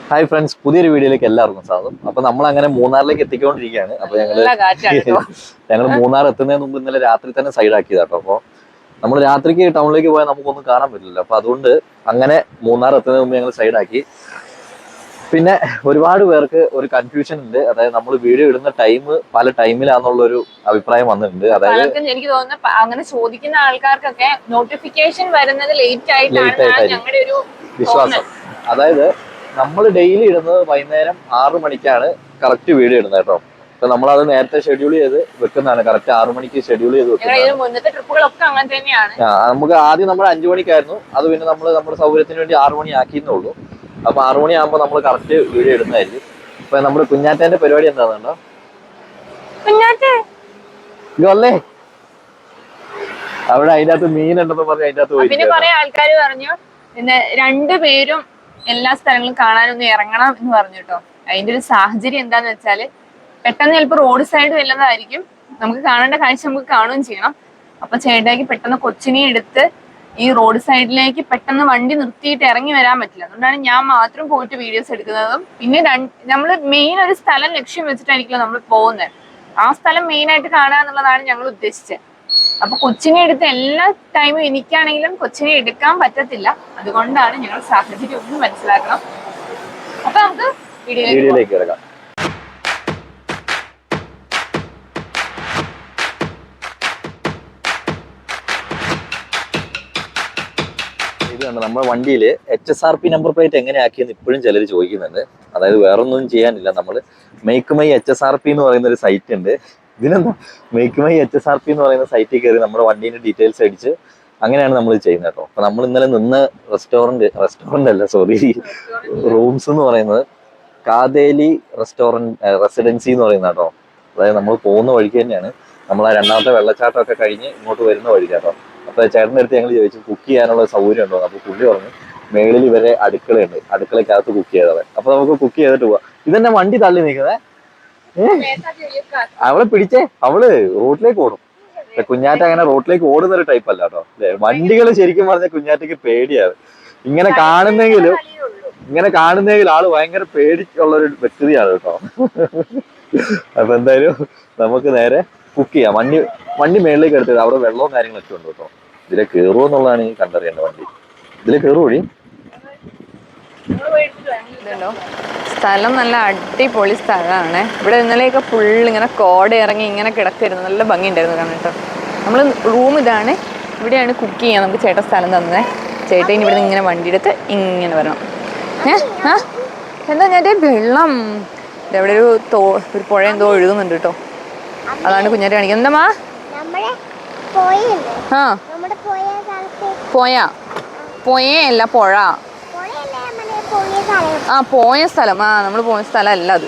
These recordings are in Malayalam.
ഹായ് ഫ്രണ്ട്സ്, പുതിയൊരു വീഡിയോയിലേക്ക് എല്ലാവർക്കും സ്വാഗതം. അപ്പൊ നമ്മൾ അങ്ങനെ മൂന്നാറിലേക്ക് എത്തിക്കൊണ്ടിരിക്കുകയാണ്. അപ്പൊ ഞങ്ങൾ മൂന്നാർ എത്തുന്നതിന് മുമ്പ് ഇന്നലെ രാത്രി തന്നെ സൈഡ് ആക്കിയതാട്ടോ. അപ്പൊ നമ്മൾ രാത്രിക്ക് ടൗണിലേക്ക് പോയാൽ നമുക്കൊന്നും കാണാൻ പറ്റില്ല. അപ്പൊ അതുകൊണ്ട് അങ്ങനെ മൂന്നാർ എത്തുന്നതിന് മുമ്പ് ഞങ്ങൾ സൈഡ് ആക്കി. പിന്നെ ഒരുപാട് പേർക്ക് ഒരു കൺഫ്യൂഷൻ ഉണ്ട്. അതായത് നമ്മൾ വീഡിയോ ഇടുന്ന ടൈം പല ടൈമിലാന്നുള്ളൊരു അഭിപ്രായം വന്നിട്ടുണ്ട്. അതായത് എനിക്ക് തോന്നുന്നു അങ്ങനെ ചോദിക്കുന്ന ആൾക്കാർക്കൊക്കെ നോട്ടിഫിക്കേഷൻ വരുന്നത് ലേറ്റ് ആയിട്ടാണ് ഞങ്ങളുടെ ഒരു വിശ്വാസം. അതായത് നമ്മൾ ഡെയിലി ഇടുന്നത് വൈകുന്നേരം 6 മണിക്കാണ് കറക്റ്റ് വീഡിയോ ഇടുന്നത് കേട്ടോ. അപ്പൊ നമ്മളത് നേരത്തെ ഷെഡ്യൂൾ ചെയ്ത് വെക്കുന്നതാണ്. കറക്റ്റ് 6 മണിക്ക് ഷെഡ്യൂൾ ചെയ്ത് വെക്കുന്നതാണ്. നമുക്ക് ആദ്യം നമ്മൾ 5 മണിക്കായിരുന്നു. അത് പിന്നെ നമ്മൾ നമ്മുടെ സൗകര്യത്തിന് വേണ്ടി 6 മണി ആക്കിയെന്നുള്ളൂ. അപ്പൊ 6 മണിയാകുമ്പോൾ നമ്മൾ കറക്റ്റ് വീഡിയോ ഇടുന്നതായിരിക്കും. ഇപ്പൊ നമ്മുടെ കുഞ്ഞാറ്റേന്റെ പരിപാടി എന്താണെന്നുണ്ടോ? അല്ലേ അവിടെ അതിന്റെ അകത്ത് മീനുണ്ടെന്ന് പറഞ്ഞ് അതിന്റെ അകത്ത് പോയി. പിന്നെ കുറെ ആൾക്കാർ പറഞ്ഞു പിന്നെ രണ്ടുപേരും എല്ലാ സ്ഥലങ്ങളും കാണാനൊന്നും ഇറങ്ങണം എന്ന് പറഞ്ഞു കേട്ടോ. അതിന്റെ ഒരു സാഹചര്യം എന്താന്ന് വെച്ചാല് പെട്ടെന്ന് ചിലപ്പോൾ റോഡ് സൈഡ് വല്ലതായിരിക്കും, നമുക്ക് കാണേണ്ട കാഴ്ച നമുക്ക് കാണുകയും ചെയ്യണം. അപ്പൊ ചേട്ടായിക്ക് പെട്ടെന്ന് കൊച്ചിനെ എടുത്ത് ഈ റോഡ് സൈഡിലേക്ക് പെട്ടെന്ന് വണ്ടി നിർത്തിയിട്ട് ഇറങ്ങി വരാൻ പറ്റില്ല. അതുകൊണ്ടാണ് ഞാൻ മാത്രം പോയിട്ട് വീഡിയോസ് എടുക്കുന്നതും. പിന്നെ നമ്മൾ മെയിൻ ഒരു സ്ഥലം ലക്ഷ്യം വെച്ചിട്ടായിരിക്കും നമ്മൾ പോകുന്നത്. ആ സ്ഥലം മെയിൻ ആയിട്ട് കാണുക എന്നുള്ളതാണ് ഞങ്ങൾ ഉദ്ദേശിച്ചത്. അപ്പൊ കൊച്ചിനെ എടുത്ത് എല്ലാ ടൈമും എനിക്കാണെങ്കിലും കൊച്ചിനെ എടുക്കാൻ പറ്റത്തില്ല. അതുകൊണ്ടാണ് ഞങ്ങൾ സാഹചര്യം ഒന്ന് മനസ്സിലാക്കണം. അപ്പൊ നമുക്ക് വീഡിയോയിലേക്ക് കിടക്കാം. നമ്മുടെ വണ്ടിയിൽ HSRP നമ്പർ പ്ലേറ്റ് എങ്ങനെ ആക്കിയെന്ന് ഇപ്പോഴും ചിലർ ചോദിക്കുന്നുണ്ട്. അതായത് വേറൊന്നും ചെയ്യാനില്ല. നമ്മൾ മേക്ക് മൈ HSRP എന്ന് പറയുന്ന ഒരു സൈറ്റ് ഉണ്ട്. ഇതിനെന്താ, മേക്ക് മൈ HSRP എന്ന് പറയുന്ന സൈറ്റിൽ കയറി നമ്മുടെ വണ്ടീന്റെ ഡീറ്റെയിൽസ് അടിച്ച് അങ്ങനെയാണ് നമ്മൾ ചെയ്യുന്നത് കേട്ടോ. അപ്പൊ നമ്മൾ ഇന്നലെ നിന്ന് റെസ്റ്റോറന്റ് അല്ല സോറി റൂംസ് എന്ന് പറയുന്നത് കാതേലി റെസിഡൻസി എന്ന് പറയുന്നത് കേട്ടോ. അതായത് നമ്മൾ പോകുന്ന വഴിക്ക് തന്നെയാണ്. നമ്മൾ ആ രണ്ടാമത്തെ വെള്ളച്ചാട്ടം ഒക്കെ കഴിഞ്ഞ് ഇങ്ങോട്ട് വരുന്ന വഴി കേട്ടോ. അപ്പൊ ചേട്ടൻ്റെ അടുത്ത് ഞങ്ങൾ ചോദിച്ചു കുക്ക് ചെയ്യാനുള്ള സൗകര്യം ഉണ്ടോ. അപ്പൊ പുള്ളി പറഞ്ഞു മേളിൽ ഇവരെ അടുക്കളയുണ്ട്, അടുക്കളക്കകത്ത് കുക്ക് ചെയ്തത്. അപ്പൊ നമുക്ക് കുക്ക് ചെയ്തിട്ട് പോവാം. ഇതെന്നെ വണ്ടി തള്ളി നിൽക്കുന്നത്. അവളെ പിടിച്ചേ, അവള് റോഡിലേക്ക് ഓടും. കുഞ്ഞാറ്റ അങ്ങനെ റോഡിലേക്ക് ഓടുന്ന ഒരു ടൈപ്പ് അല്ല കേട്ടോ. അല്ലെ, വണ്ടികൾ ശരിക്കും പറഞ്ഞ കുഞ്ഞാറ്റയ്ക്ക് പേടിയാണ്. ഇങ്ങനെ കാണുന്നെങ്കിലും ആള് ഭയങ്കര പേടിക്കുള്ള ഒരു വ്യക്തിയാണ് കേട്ടോ. അപ്പൊ എന്തായാലും നമുക്ക് നേരെ കുക്ക് ചെയ്യാം. വണ്ടി മേളിലേക്ക് എടുത്തിട്ട് അവിടെ വെള്ളവും കാര്യങ്ങളൊക്കെ ഉണ്ട് കേട്ടോ. ഇതിലെ കയറുമോ എന്നുള്ളതാണ് ഈ കണ്ടറിയേണ്ട. വണ്ടി ഇതിലെ കയറുവഴി സ്ഥലം നല്ല അടിപൊളി സ്ഥലമാണ്. ഇവിടെ ഇന്നലെയൊക്കെ ഫുള്ള് ഇങ്ങനെ കോട ഇറങ്ങി ഇങ്ങനെ കിടക്കായിരുന്നു. നല്ല ഭംഗിയുണ്ടായിരുന്നു കാണാൻ കേട്ടോ. നമ്മൾ റൂം ഇതാണ്, ഇവിടെയാണ് കുക്ക് ചെയ്യാൻ നമുക്ക് ചേട്ടൻ സ്ഥലം തന്നത്. ചേട്ടൻ ഇവിടെ നിന്ന് ഇങ്ങനെ വണ്ടി എടുത്ത് ഇങ്ങനെ വരണം. എന്താ ഞാൻ വെള്ളം ഇവിടെ ഒരു പുഴ എന്തോ ഒഴുകുന്നുണ്ട് കേട്ടോ. അതാണ് കുഞ്ഞാറ്റ കാണിക്കുന്നത്. എന്താ പോയേ അല്ല പുഴ. പോയ സ്ഥലം. നമ്മൾ പോയ സ്ഥലം അല്ല അത്.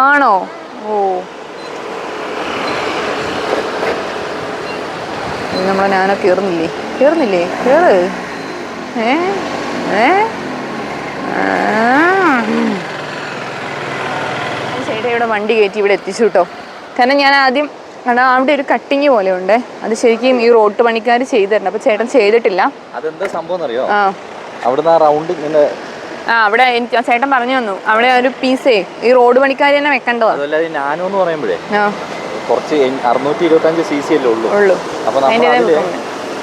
ആണോ? ഓ, നമ്മളെ ഞാനോ കേറുന്നില്ലേ കേറ്. ചേട്ടാ ഇവിടെ വണ്ടി കയറ്റി ഇവിടെ എത്തിച്ചു കേട്ടോ. കാരണം ഞാൻ ആദ്യം അവിടെ ഒരു കട്ടിങ് പോലെ ഉണ്ട്. അത് ശരിക്കും ഈ റോഡ് പണിക്കാർ ചെയ്തു തരണം. അപ്പൊ ചേട്ടൻ ചെയ്തിട്ടില്ല. അതെന്താ സംഭവം അറിയോ? അവിടെ എനിക്ക് ചേട്ടൻ പറഞ്ഞു തന്നു. അവിടെ ഒരു പീസേ ഈ റോഡ് പണിക്കാർ തന്നെ വെക്കേണ്ടതാ. നാനോ എന്ന് പറയുമ്പോഴേ കുറച്ച് 625 cc അല്ലേ ഉള്ളൂ.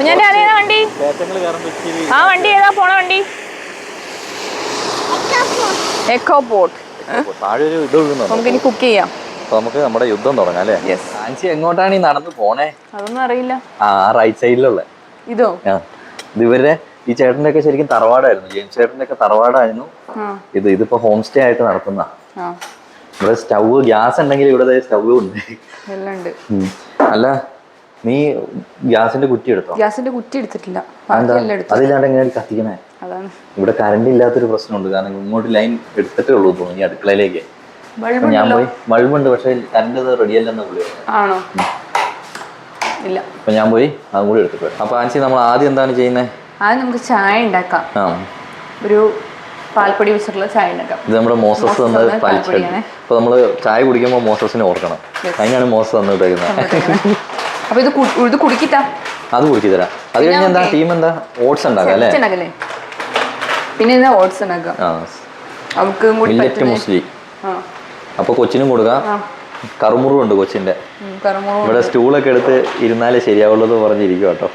ഞാൻ അതേതാ വണ്ടി? ആ വണ്ടി ഏതാ പോണ വണ്ടി? Eco port. നമുക്ക് ഇനി കുക്ക് ചെയ്യാം. നമുക്ക് നമ്മുടെ യുദ്ധം തുടങ്ങാം അല്ലേ? ആൻസി എങ്ങോട്ടാണ് ഈ നടന്നു പോണേ? അതൊന്നും അറിയില്ല. റൈറ്റ് സൈഡിലുള്ള ഇതോ? ഇവരുടെ ഈ ചേട്ടന്റെ ഒക്കെ ശരിക്കും തറവാടായിരുന്നു. ജെയിംസ് ചേട്ടന്റെ ഒക്കെ തറവാടായിരുന്നു ഇതിപ്പോ ഹോം സ്റ്റേ ആയിട്ട് നടത്തുന്ന. ഇവിടെ സ്റ്റൗവ് ഗ്യാസ് ഉണ്ടെങ്കിൽ ഇവിടെ സ്റ്റൗവ് ഉണ്ട്. അല്ല, നീ ഗ്യാസിന്റെ കുറ്റി എടുത്തോ? ഗ്യാസിന്റെ കുറ്റി എടുത്തിട്ടില്ല. അതില്ലാണ്ട് എങ്ങനെയാണ് കത്തിക്കണേ? ഇവിടെ കറണ്ട് ഇല്ലാത്തൊരു പ്രശ്നമുണ്ട്. കാരണം ഇങ്ങോട്ട് ലൈൻ എടുത്തിട്ടേ ഉള്ളൂ തോന്നുന്നു ഈ അടുക്കളയിലേക്ക്. ഞാൻ പോയി ബൾബുണ്ട്, പക്ഷെ കറണ്ട് റെഡിയല്ലെന്ന് പുള്ളി. ആണോ? ഇല്ല. അപ്പൊ ഞാൻ പോയി അതും കൂടി എടുത്തിട്ട്. അപ്പൊ ആൻസി നമ്മൾ ആദ്യം എന്താണ് ചെയ്യുന്നത്? ആദ്യം നമുക്ക് ചായ ഉണ്ടാക്കാം. ഒരു പാൽപ്പൊടി വെച്ചിട്ടുള്ള ചായ ഉണ്ടാക്കാം. ഇത് നമ്മുടെ മോസസ് തന്നത് പാൽപ്പൊടിയാണ്. അപ്പൊ നമ്മള് ചായ കുടിക്കുമ്പോൾ മോസസിനെ ഓർക്കണം. അതിനാണ് മോസസ് തന്നിട്ടേക്കുന്നത്. അപ്പൊ ഇത് കുടിക്കിട്ടാ അത് കുറുക്കി തരാം. അത് കഴിഞ്ഞ് എന്താ ടീം എന്താ ഓട്സ് ഉണ്ടാക്കാം അല്ലേ? പിന്നെ ഓട്സ് ഉണ്ടാക്കാം. മില്ലറ്റ് മുസ്ലി. അപ്പൊ കൊച്ചിനും കൊടുക്കാം. കറുമുറും ഉണ്ട് കൊച്ചിന്റെ. ഇവിടെ സ്റ്റൂളൊക്കെ എടുത്ത് ഇരുന്നാലേ ശരിയാവുള്ളൂ എന്ന് പറഞ്ഞിരിക്കും കേട്ടോ.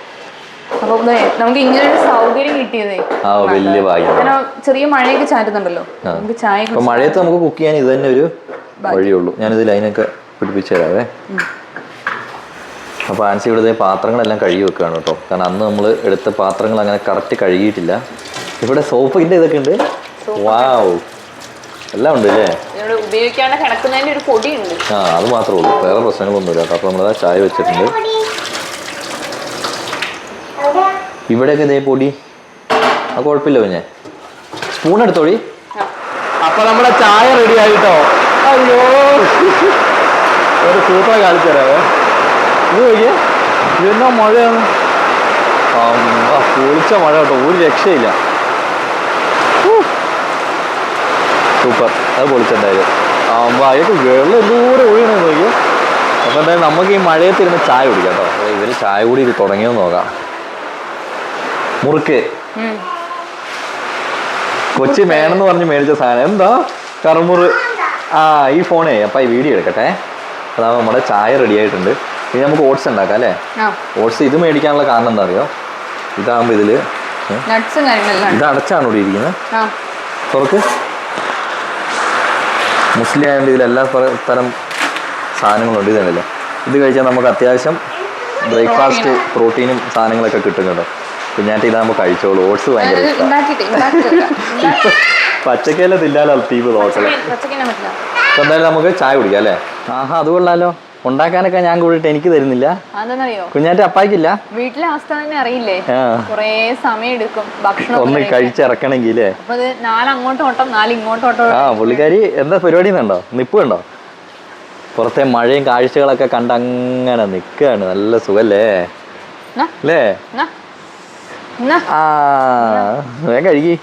അപ്പൊ നമുക്ക് ഇങ്ങനെ ഒരു സൗകര്യം കിട്ടിയതേ വലിയ ഭാഗ്യം. ചെറിയ മഴയൊക്കെ ചാറ്റുന്നുണ്ടല്ലോ, ചായ മഴയത്ത് നമുക്ക് കുക്ക് ചെയ്യാൻ ഇത് തന്നെ ഒരു വഴിയുള്ളൂ. ഞാനിത് ലൈനൊക്കെ പിടിപ്പിച്ചു തരാവേ. അപ്പോൾ ആൻസി ഇവിടെ പാത്രങ്ങളെല്ലാം കഴുകി വെക്കുകയാണ് കേട്ടോ. കാരണം അന്ന് നമ്മൾ എടുത്ത പാത്രങ്ങൾ അങ്ങനെ കറക്റ്റ് കഴുകിയിട്ടില്ല. ഇവിടെ സോപ്പിന്റെ ഇതൊക്കെ ഉണ്ട്. വാവ്, എല്ലാം ഉണ്ട് അല്ലേ? ഉപയോഗിക്കാണ്ട് കിടക്കുന്നതിന്റെ ഒരു പൊടി ഉണ്ട്. അത് മാത്രമേ ഉള്ളൂ, വേറെ പ്രശ്നങ്ങളൊന്നുമില്ല കേട്ടോ. അപ്പോൾ നമ്മളതാ ചായ വെച്ചിട്ടുണ്ട്. ഇവിടെയൊക്കെ ഇതേ പൊടി, അത് കുഴപ്പമില്ല. പിന്നെ സ്പൂൺ എടുത്തോളി. അപ്പൊ നമ്മുടെ ചായ റെഡി ആയിട്ടോ. അയ്യോ, ഒരു സൂപ്പർ കാണിച്ചു തരാവേ. ഇത് നോക്കിയേ, ഇതെന്നാ മഴയാണ്. പൊളിച്ച മഴ കേട്ടോ, ഒരു രക്ഷയില്ല. സൂപ്പർ, അത് പൊളിച്ചെന്തായാലും. അതൊക്കെ വെള്ളം എന്തോരം ഒഴിയണേ നോക്കിയേ. അപ്പൊ എന്തായാലും നമുക്ക് ഈ മഴയത്തിരുന്ന് ചായ കുടിക്കാം കേട്ടോ. ഇവര് ചായ കൂടി ഇത് തുടങ്ങിയെന്ന് നോക്കാം. മുറുക്ക് കൊച്ചി വേണമെന്ന് പറഞ്ഞ് മേടിച്ച സാധനം എന്താ? കറുമുറ്. ഈ ഫോണേ. അപ്പൊ ഈ വീഡിയോ എടുക്കട്ടെ. അതാവുമ്പോൾ നമ്മുടെ ചായ റെഡി ആയിട്ടുണ്ട്. ഇനി നമുക്ക് ഓട്സ് ഉണ്ടാക്കാം അല്ലേ? ഓട്സ് ഇത് മേടിക്കാനുള്ള കാരണം എന്താ അറിയോ? ഇതാകുമ്പോ ഇതില് ഇത് അടച്ചാണ് ഇവിടെ ഇരിക്കുന്നത്. തുറക്ക്. മുസ്ലിം ആയതുകൊണ്ട് ഇതിലെല്ലാ തരം സാധനങ്ങളുണ്ട്. ഇതാണല്ലോ, ഇത് കഴിച്ചാൽ നമുക്ക് അത്യാവശ്യം ബ്രേക്ക്ഫാസ്റ്റ് പ്രോട്ടീനും സാധനങ്ങളൊക്കെ കിട്ടും കേട്ടോ. കുഞ്ഞാറ്റ ഇതാകുമ്പോൾ കഴിച്ചോളൂ. ഓട്സ് ഭയങ്കര പച്ചക്കല്ല തിന്നാലോ ടീം നോക്കലേ. അപ്പൊ എന്തായാലും നമുക്ക് ചായ കുടിക്കാം അല്ലേ? അത് കൊള്ളാലോ. ഉണ്ടാക്കാനൊക്കെ ഞാൻ കൂടിയിട്ട് എനിക്ക് തരുന്നില്ല. കുഞ്ഞാറ്റ അപ്പായിക്കില്ല. വീട്ടിലെ അവസ്ഥ തന്നെ അറിയില്ലേ, കൊറേ സമയം എടുക്കും ഭക്ഷണം ഒന്ന് കഴിച്ചിറക്കണമെങ്കിൽ. പുള്ളിക്കാരി എന്താ പരിപാടി എന്നുണ്ടോ? നിപ്പ് കണ്ടോ? പുറത്തെ മഴയും കാഴ്ചകളൊക്കെ കണ്ട് അങ്ങനെ നിൽക്കുകയാണ്. നല്ല സുഖല്ലേ അല്ലേ? വേഗം കഴുകി.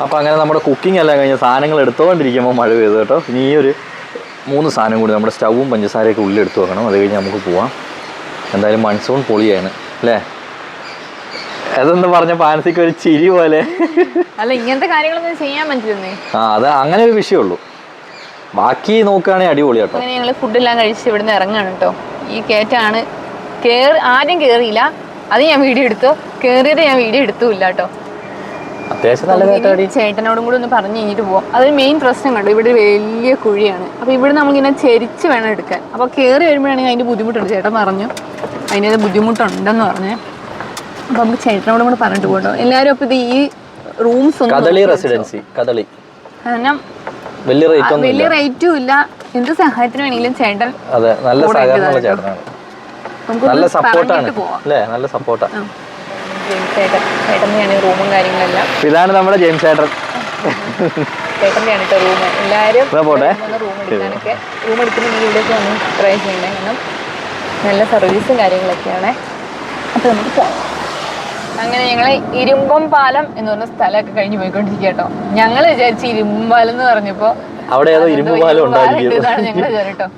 അപ്പൊ അങ്ങനെ നമ്മുടെ കുക്കിംഗ് എല്ലാം കഴിഞ്ഞ സാധനങ്ങൾ എടുത്തോണ്ടിരിക്കുമ്പോൾ മഴ പെയ്തു കേട്ടോ. ഇനി ഈ ഒരു 3 സാധനം കൂടി നമ്മുടെ സ്റ്റൗവും പഞ്ചസാരയൊക്കെ ഉള്ളിൽ എടുത്തു വെക്കണം. അത് കഴിഞ്ഞ് നമുക്ക് പോവാം. എന്തായാലും മൺസൂൺ പൊളിയാണ് അല്ലേ? അതെന്ന് പറഞ്ഞ പാൻസിക്ക് ഒരു ചിരി പോലെ. അല്ല, ഇങ്ങനത്തെ കാര്യങ്ങളൊന്നും ചെയ്യാൻ പറ്റില്ലേ? അത് അങ്ങനെ ഒരു വിഷയമുള്ളൂ. ബാക്കി നോക്കുകയാണെങ്കിൽ അടിപൊളി കേട്ടോ. അങ്ങനെ ഞങ്ങൾ ഫുഡെല്ലാം കഴിച്ച് ഇവിടുന്ന് ഇറങ്ങാണ് കേട്ടോ. ഈ കയറ്റാണ്. ആദ്യം കേറിയില്ല, അത് ഞാൻ വീഡിയോ എടുത്തു. കേറിയത് ഞാൻ വീഡിയോ എടുത്തുമില്ല കേട്ടോ. അത്യാവശ്യം നല്ല കേട്ടാടി. ചേട്ടനോടും കൂടി ഒന്ന് പറഞ്ഞു കഴിഞ്ഞിട്ട് പോവാം. അതൊരു മെയിൻ പ്രശ്നം കണ്ടു. ഇവിടെ വലിയ കുഴിയാണ്. അപ്പൊ ഇവിടെ നമുക്കിങ്ങനെ ചെരിച്ച് വേണം എടുക്കാൻ. അപ്പൊ കയറി വരുമ്പോഴാണെങ്കിൽ അതിന്റെ ബുദ്ധിമുട്ടുണ്ട്. ചേട്ടൻ പറഞ്ഞു അതിൻ്റെ ബുദ്ധിമുട്ടുണ്ടെന്ന് പറഞ്ഞേ. അപ്പൊ നമുക്ക് ചേട്ടനോടും കൂടെ പറഞ്ഞിട്ട് പോകട്ടോ. എല്ലാവരും അപ്പൊ ഇത് ഈ റൂംസ് കദളി റെസിഡൻസി കദളി കാരണം വലിയ റേറ്റും ഇല്ല. എന്ത് സഹായത്തിന് വേണമെങ്കിലും ചേട്ടൻ നല്ല സഹകരണമുള്ള ചേട്ടനാണ്. നല്ല സപ്പോർട്ടാണ് അല്ലേ? നല്ല സപ്പോർട്ടാണ്. ചേട്ടൻ്റെയാണ് റൂമും കാര്യങ്ങളെല്ലാം. ഇതാണ് നമ്മുടെ ജെയിംസ് ചേട്ടൻ. ചേട്ടൻ്റെയാണ് കേട്ടോ റൂം. എല്ലാവരും റൂം എടുക്കാനൊക്കെ റൂം എടുക്കുന്നുണ്ടെങ്കിൽ ഇവിടേക്ക് വന്ന് ട്രൈ ചെയ്യണേ. കാരണം നല്ല സർവീസും കാര്യങ്ങളൊക്കെയാണ്. അപ്പോൾ നമുക്ക് പോകാം. അങ്ങനെ ഞങ്ങൾ ഇരുമ്പം പാലം എന്ന് പറഞ്ഞ സ്ഥലമൊക്കെ കഴിഞ്ഞ് പോയിക്കൊണ്ടിരിക്കുക കേട്ടോ. ഞങ്ങൾ വിചാരിച്ചു ഇരുമ്പം പാലം എന്ന് പറഞ്ഞപ്പോൾ അവിടെ ഇരുമ്പ് പാലം ഉണ്ടായിരിക്കും ഞങ്ങൾ കേട്ടോ.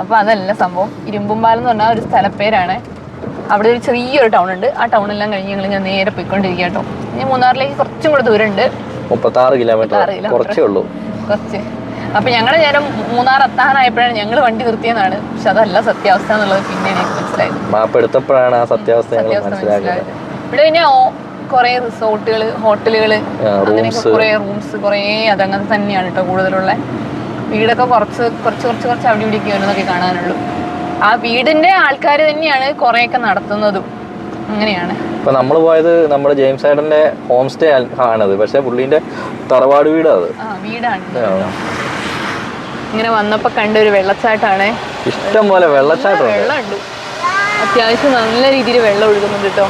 അപ്പോൾ അതല്ല സംഭവം. ഇരുമ്പം പാലം എന്ന് പറഞ്ഞാൽ ഒരു സ്ഥലപ്പേരാണ്. അവിടെ ഒരു ചെറിയൊരു ടൗൺ ഉണ്ട്. ആ ടൗണെല്ലാം കഴിഞ്ഞ് ഞാൻ നേരെ പോയിക്കൊണ്ടിരിക്കുക കേട്ടോ. ഇനി മൂന്നാറിലേക്ക് കുറച്ചും കൂടെ ദൂരമുണ്ട്. 36 കിലോമീറ്റർ കുറച്ചേ ഉള്ളൂ. കുറച്ച്. അപ്പൊ ഞങ്ങളുടെ നേരം മൂന്നാർ എത്താനായപ്പോഴാണ് ഞങ്ങൾ വണ്ടി നിർത്തിയെന്നാണ്. പക്ഷെ അതല്ല സത്യാവസ്ഥ എന്നുള്ളത് പിന്നെ എനിക്ക് മനസ്സിലായത്. മാപ്പ് എടുത്തപ്പോഴാണ് ആ സത്യാവസ്ഥ മനസ്സിലായത്. ഇവിടെ പിന്നെ കുറെ റിസോർട്ടുകള്, ഹോട്ടലുകള്, അങ്ങനെയൊക്കെ കുറെ റൂംസ്, കുറെ അതങ്ങനെ തന്നെയാണ് കേട്ടോ കൂടുതലുള്ള. വീടൊക്കെ കുറച്ച് അവിടെ ഇവിടേക്ക് വരുന്നതൊക്കെ കാണാനുള്ളൂ. ആ വീടിന്റെ ആൾക്കാർ തന്നെയാണ് കുറെയൊക്കെ നടത്തുന്നതും. അങ്ങനെയാണ്. ഇപ്പൊ നമ്മൾ പോയത് നമ്മുടെ ജെയിംസ് ചേട്ടന്റെ ഹോം സ്റ്റേ ആണത്. പക്ഷെ പുള്ളിന്റെ തറവാട് വീടാണ്. വീടാണ്. ഇങ്ങനെ വന്നപ്പോ കണ്ട ഒരു വെള്ളച്ചാട്ടാണ്. ഇഷ്ടം പോലെ വെള്ളച്ചാട്ടം. വെള്ളമുണ്ട്, അത്യാവശ്യം നല്ല രീതിയിൽ വെള്ളം ഒഴുകുന്നുണ്ട് കേട്ടോ.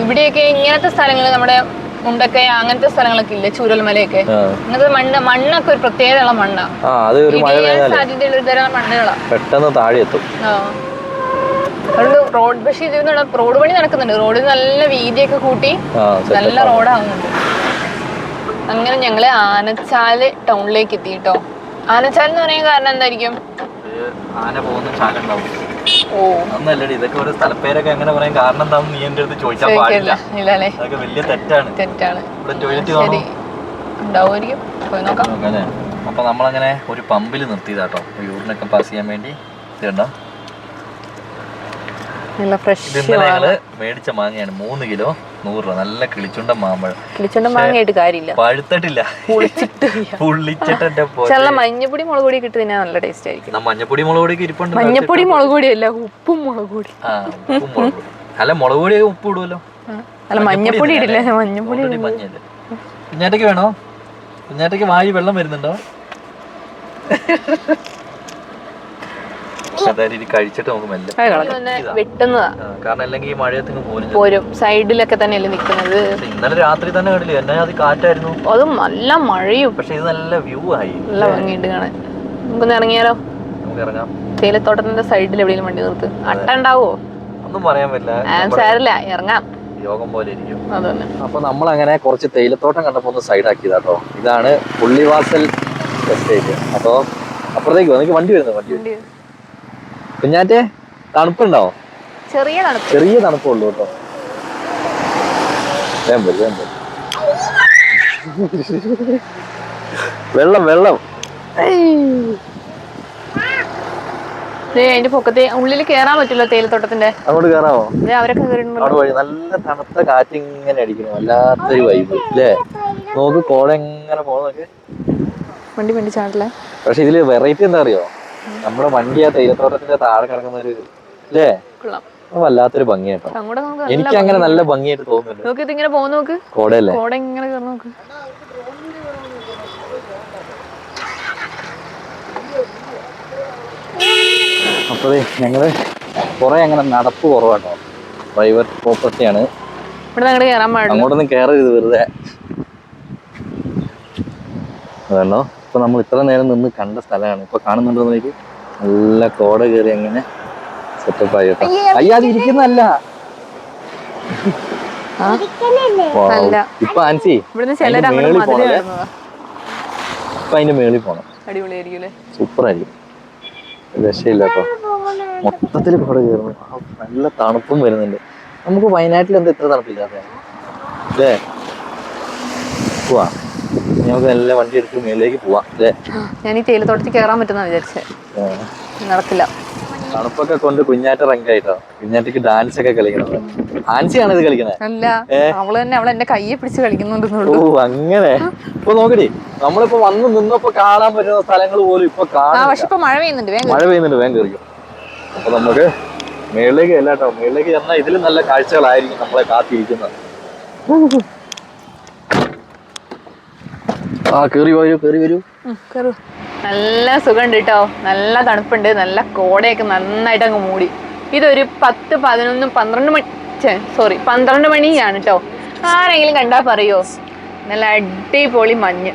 ഇവിടെയൊക്കെ ഇങ്ങനത്തെ സ്ഥലങ്ങൾ നമ്മുടെ മുണ്ടക്കയ അങ്ങനത്തെ സ്ഥലങ്ങളൊക്കെ ഇല്ലേ, ചൂരൽമലയൊക്കെ, ഇങ്ങനത്തെ മണ്ണൊക്കെ ഒരു പ്രത്യേകതയുള്ള മണ്ണാ. സാധ്യതയുള്ള ഒരു തരം മണ്ണുകളാ. പെട്ടെന്ന് താഴെ എത്തും. റോഡ് പക്ഷേ റോഡ് പണി നടക്കുന്നുണ്ട്. റോഡിൽ നല്ല വീതിയൊക്കെ കൂട്ടി നല്ല റോഡാവുന്നുണ്ട്. അങ്ങനെ ഞങ്ങള് ആനച്ചാല് ടൗണിലേക്ക് എത്തി കേട്ടോ. ആനച്ചാൽ എന്ന് പറയാൻ കാരണം എന്തായിരിക്കും? ആന പോകുന്ന ചാലുണ്ടാവും. ഒന്നല്ലടി, ഇതൊക്കെ ഒരു സ്ഥലപ്പേരൊക്കെ എങ്ങനെ പറയാൻ കാരണം എന്താണെന്ന് നീ എന്റെ അടുത്ത് ചോദിച്ചാൽ പാടില്ല. അതൊക്കെ വലിയ തെറ്റാണ്. ഇവിടെ ടോയ്ലറ്റ് കാണോ? അല്ലേ? അപ്പൊ നമ്മളങ്ങനെ ഒരു പമ്പിൽ നിർത്തിയതാട്ടോ യൂറിനൊക്കെ പാസ് ചെയ്യാൻ വേണ്ടി. ഇതുണ്ടോ, ഞങ്ങള് മേടിച്ച മാങ്ങയാണ്. 3 കിലോ 100 രൂപ. നല്ല കിളിച്ചുണ്ട മാമ്പഴം. മാങ്ങയായിട്ട് കാര്യമില്ല, പഴുത്തിട്ടില്ല, പുള്ളിച്ചിട്ടെ. മഞ്ഞപ്പൊടി മുളക് പൊടി കിട്ടി തിന്നാൻ നല്ല ടേസ്റ്റ് ആയിരിക്കും. മഞ്ഞപ്പൊടി മുളക് പൊടി ഇരിപ്പുണ്ട്. മഞ്ഞപ്പൊടി മുളക് പൊടി അല്ല, ഉപ്പും മുളക് പൊടി. അല്ല, മുളക് പൊടിയൊക്കെ ഉപ്പ് ഇടുമല്ലോ. അല്ല, മഞ്ഞപ്പൊടി ഇടില്ല. മഞ്ഞപ്പൊടി മഞ്ഞല്ലേ. കുഞ്ഞാറ്റയ്ക്ക് വേണോ? കുഞ്ഞാറ്റയ്ക്ക് വായി വെള്ളം വരുന്നുണ്ടോ? കഴിച്ചിട്ട് നമുക്ക് മെല്ലെ വെട്ടുന്നതാ. കാരണം അല്ലെങ്കിൽ ഈ മഴയത്ത് പോരും. സൈഡിലൊക്കെ തന്നെയല്ലേ നിക്കുന്നത്. ഇന്നലെ രാത്രി തന്നെ കണ്ടില്ലേ, എന്നാ അത് കാറ്റായിരുന്നു. അതും നല്ല മഴയും. പക്ഷെ ഇത് നല്ല വ്യൂ ആയി, നല്ല ഭംഗിയുണ്ട് കാണാൻ. നമുക്കൊന്ന് ഇറങ്ങിയാലോ? നമുക്ക് ഇറങ്ങാം. തേയിലത്തോട്ടത്തിന്റെ സൈഡിൽ എവിടെയെങ്കിലും വണ്ടി നിർത്ത്. അട്ട ഉണ്ടാവോ? ഒന്നും പറയാൻ പറ്റില്ല. സാരില്ല, ഇറങ്ങാം. യോഗം പോലെ ഇരിക്കും. അപ്പൊ നമ്മളങ്ങനെ കുറച്ച് തേയിലത്തോട്ടം കണ്ടപ്പോ ഒന്ന് സൈഡ് ആക്കിയതാട്ടോ. ഇതാണ് പുള്ളിവാസൽ എസ്റ്റേറ്റ്. അപ്പൊ അപ്പുറത്തേക്ക് എനിക്ക് വണ്ടി വരുന്നു. വണ്ടി കുഞ്ഞാറ്റെ, തണുപ്പുണ്ടോ? ചെറിയ തണുപ്പുള്ളൂ കേട്ടോ. വെള്ളം അതിന്റെ പൊക്കത്തെ ഉള്ളിൽ കേറാൻ പറ്റില്ല തേയിലത്തോട്ടത്തിന്റെ. അങ്ങോട്ട് കേറാമോ? അവരൊക്കെ നല്ല തണുത്ത കാറ്റ് ഇങ്ങനെ അടിക്കുന്നു, വല്ലാത്തൊരു വൈബ് അല്ലേ? നോക്ക്, കോട എങ്ങനെ പോണൊക്കെ. വണ്ടി ചാടില്ല. പക്ഷെ ഇതില് വെറൈറ്റി എന്താ അറിയോ? നമ്മുടെ വണ്ടി ആ തേയിലത്തോട്ടത്തിന്റെ താഴെ കിടക്കുന്ന ഒരു അല്ലേ, വല്ലാത്തൊരു ഭംഗിയാട്ടോ. എനിക്ക് അങ്ങനെ നല്ല ഭംഗിയായിട്ട് തോന്നുന്നുണ്ട്. കോടയല്ലേ? അപ്പഴേ ഞങ്ങള് കൊറേ അങ്ങനെ നടപ്പ് കുറവാട്ടോ. പ്രൈവറ്റ് പ്രോപ്പർട്ടിയാണ്, അങ്ങോട്ടൊന്നും കയറരുത് വെറുതെ. അതല്ലോ, ഇപ്പൊ നമ്മൾ ഇത്ര നേരം നിന്ന് കണ്ട സ്ഥലമാണ്. ഇപ്പൊ കാണുന്നുണ്ടോന്നേക്ക് നല്ല കോട കയറി അങ്ങനെ സെറ്റപ്പ് ആയി കേട്ടോ. അയ്യാതെ ഇരിക്കുന്നല്ല. ഇപ്പൊ ആൻസി മേളിൽ പോണല്ലേ? ഇപ്പൊ അതിന്റെ മേളിൽ പോണം. സൂപ്പർ ആയിരിക്കും, രക്ഷയില്ല കേട്ടോ. മൊത്തത്തിൽ കോട കയറുന്നു, നല്ല തണുപ്പും വരുന്നുണ്ട്. നമുക്ക് വയനാട്ടിൽ എന്താ ഇത്ര തണുപ്പില്ലാത്ത അല്ലേ? പോവാ, നമുക്ക് നല്ല വണ്ടി എടുത്ത് മേളിലേക്ക് പോവാം അല്ലേ? ഞാൻ ഈ തേയിലത്തോട്ടത്തിൽ കയറാൻ പറ്റുന്ന വിചാരിച്ചേ, നടക്കില്ല. തണുപ്പൊക്കെ കൊണ്ട് കുഞ്ഞാറ്റ റങ്കായിട്ടോ. കുഞ്ഞാറ്റക്ക് ഡാൻസ് ഒക്കെ കളിക്കണം. ആൻസിയാണ് ഇത് കളിക്കണേ? അല്ല, അവള് തന്നെ. അവൾ എന്റെ കയ്യെ പിടിച്ച് കളിക്കുന്നുണ്ടെന്നുള്ളൂ. ഓ അങ്ങനെ. ഇപ്പൊ നോക്കടി, നമ്മളിപ്പോ വന്ന് നിന്നപ്പോ കാണാൻ പറ്റുന്ന സ്ഥലങ്ങൾ പോലും ഇപ്പൊ കാണാം. പക്ഷെ ഇപ്പൊ മഴ പെയ്യുന്നുണ്ട്, വേഗം കയറിക്കും. അപ്പൊ നമുക്ക് മേളിലേക്ക് അല്ലാട്ടോ, മേളിലേക്ക് ചെന്നാൽ ഇതിലും നല്ല കാഴ്ചകളായിരിക്കും നമ്മളെ കാത്തിരിക്കുന്നത്. കേറി വരൂ. നല്ല സുഖമുണ്ട് കേട്ടോ, നല്ല തണുപ്പുണ്ട്, നല്ല കോടയൊക്കെ നന്നായിട്ട് അങ്ങ് മൂടി. ഇതൊരു 10, 11, 12 മണിയാണ് കേട്ടോ. ആരെങ്കിലും കണ്ടാ പറയോ? നല്ല അടിപൊളി മഞ്ഞ്.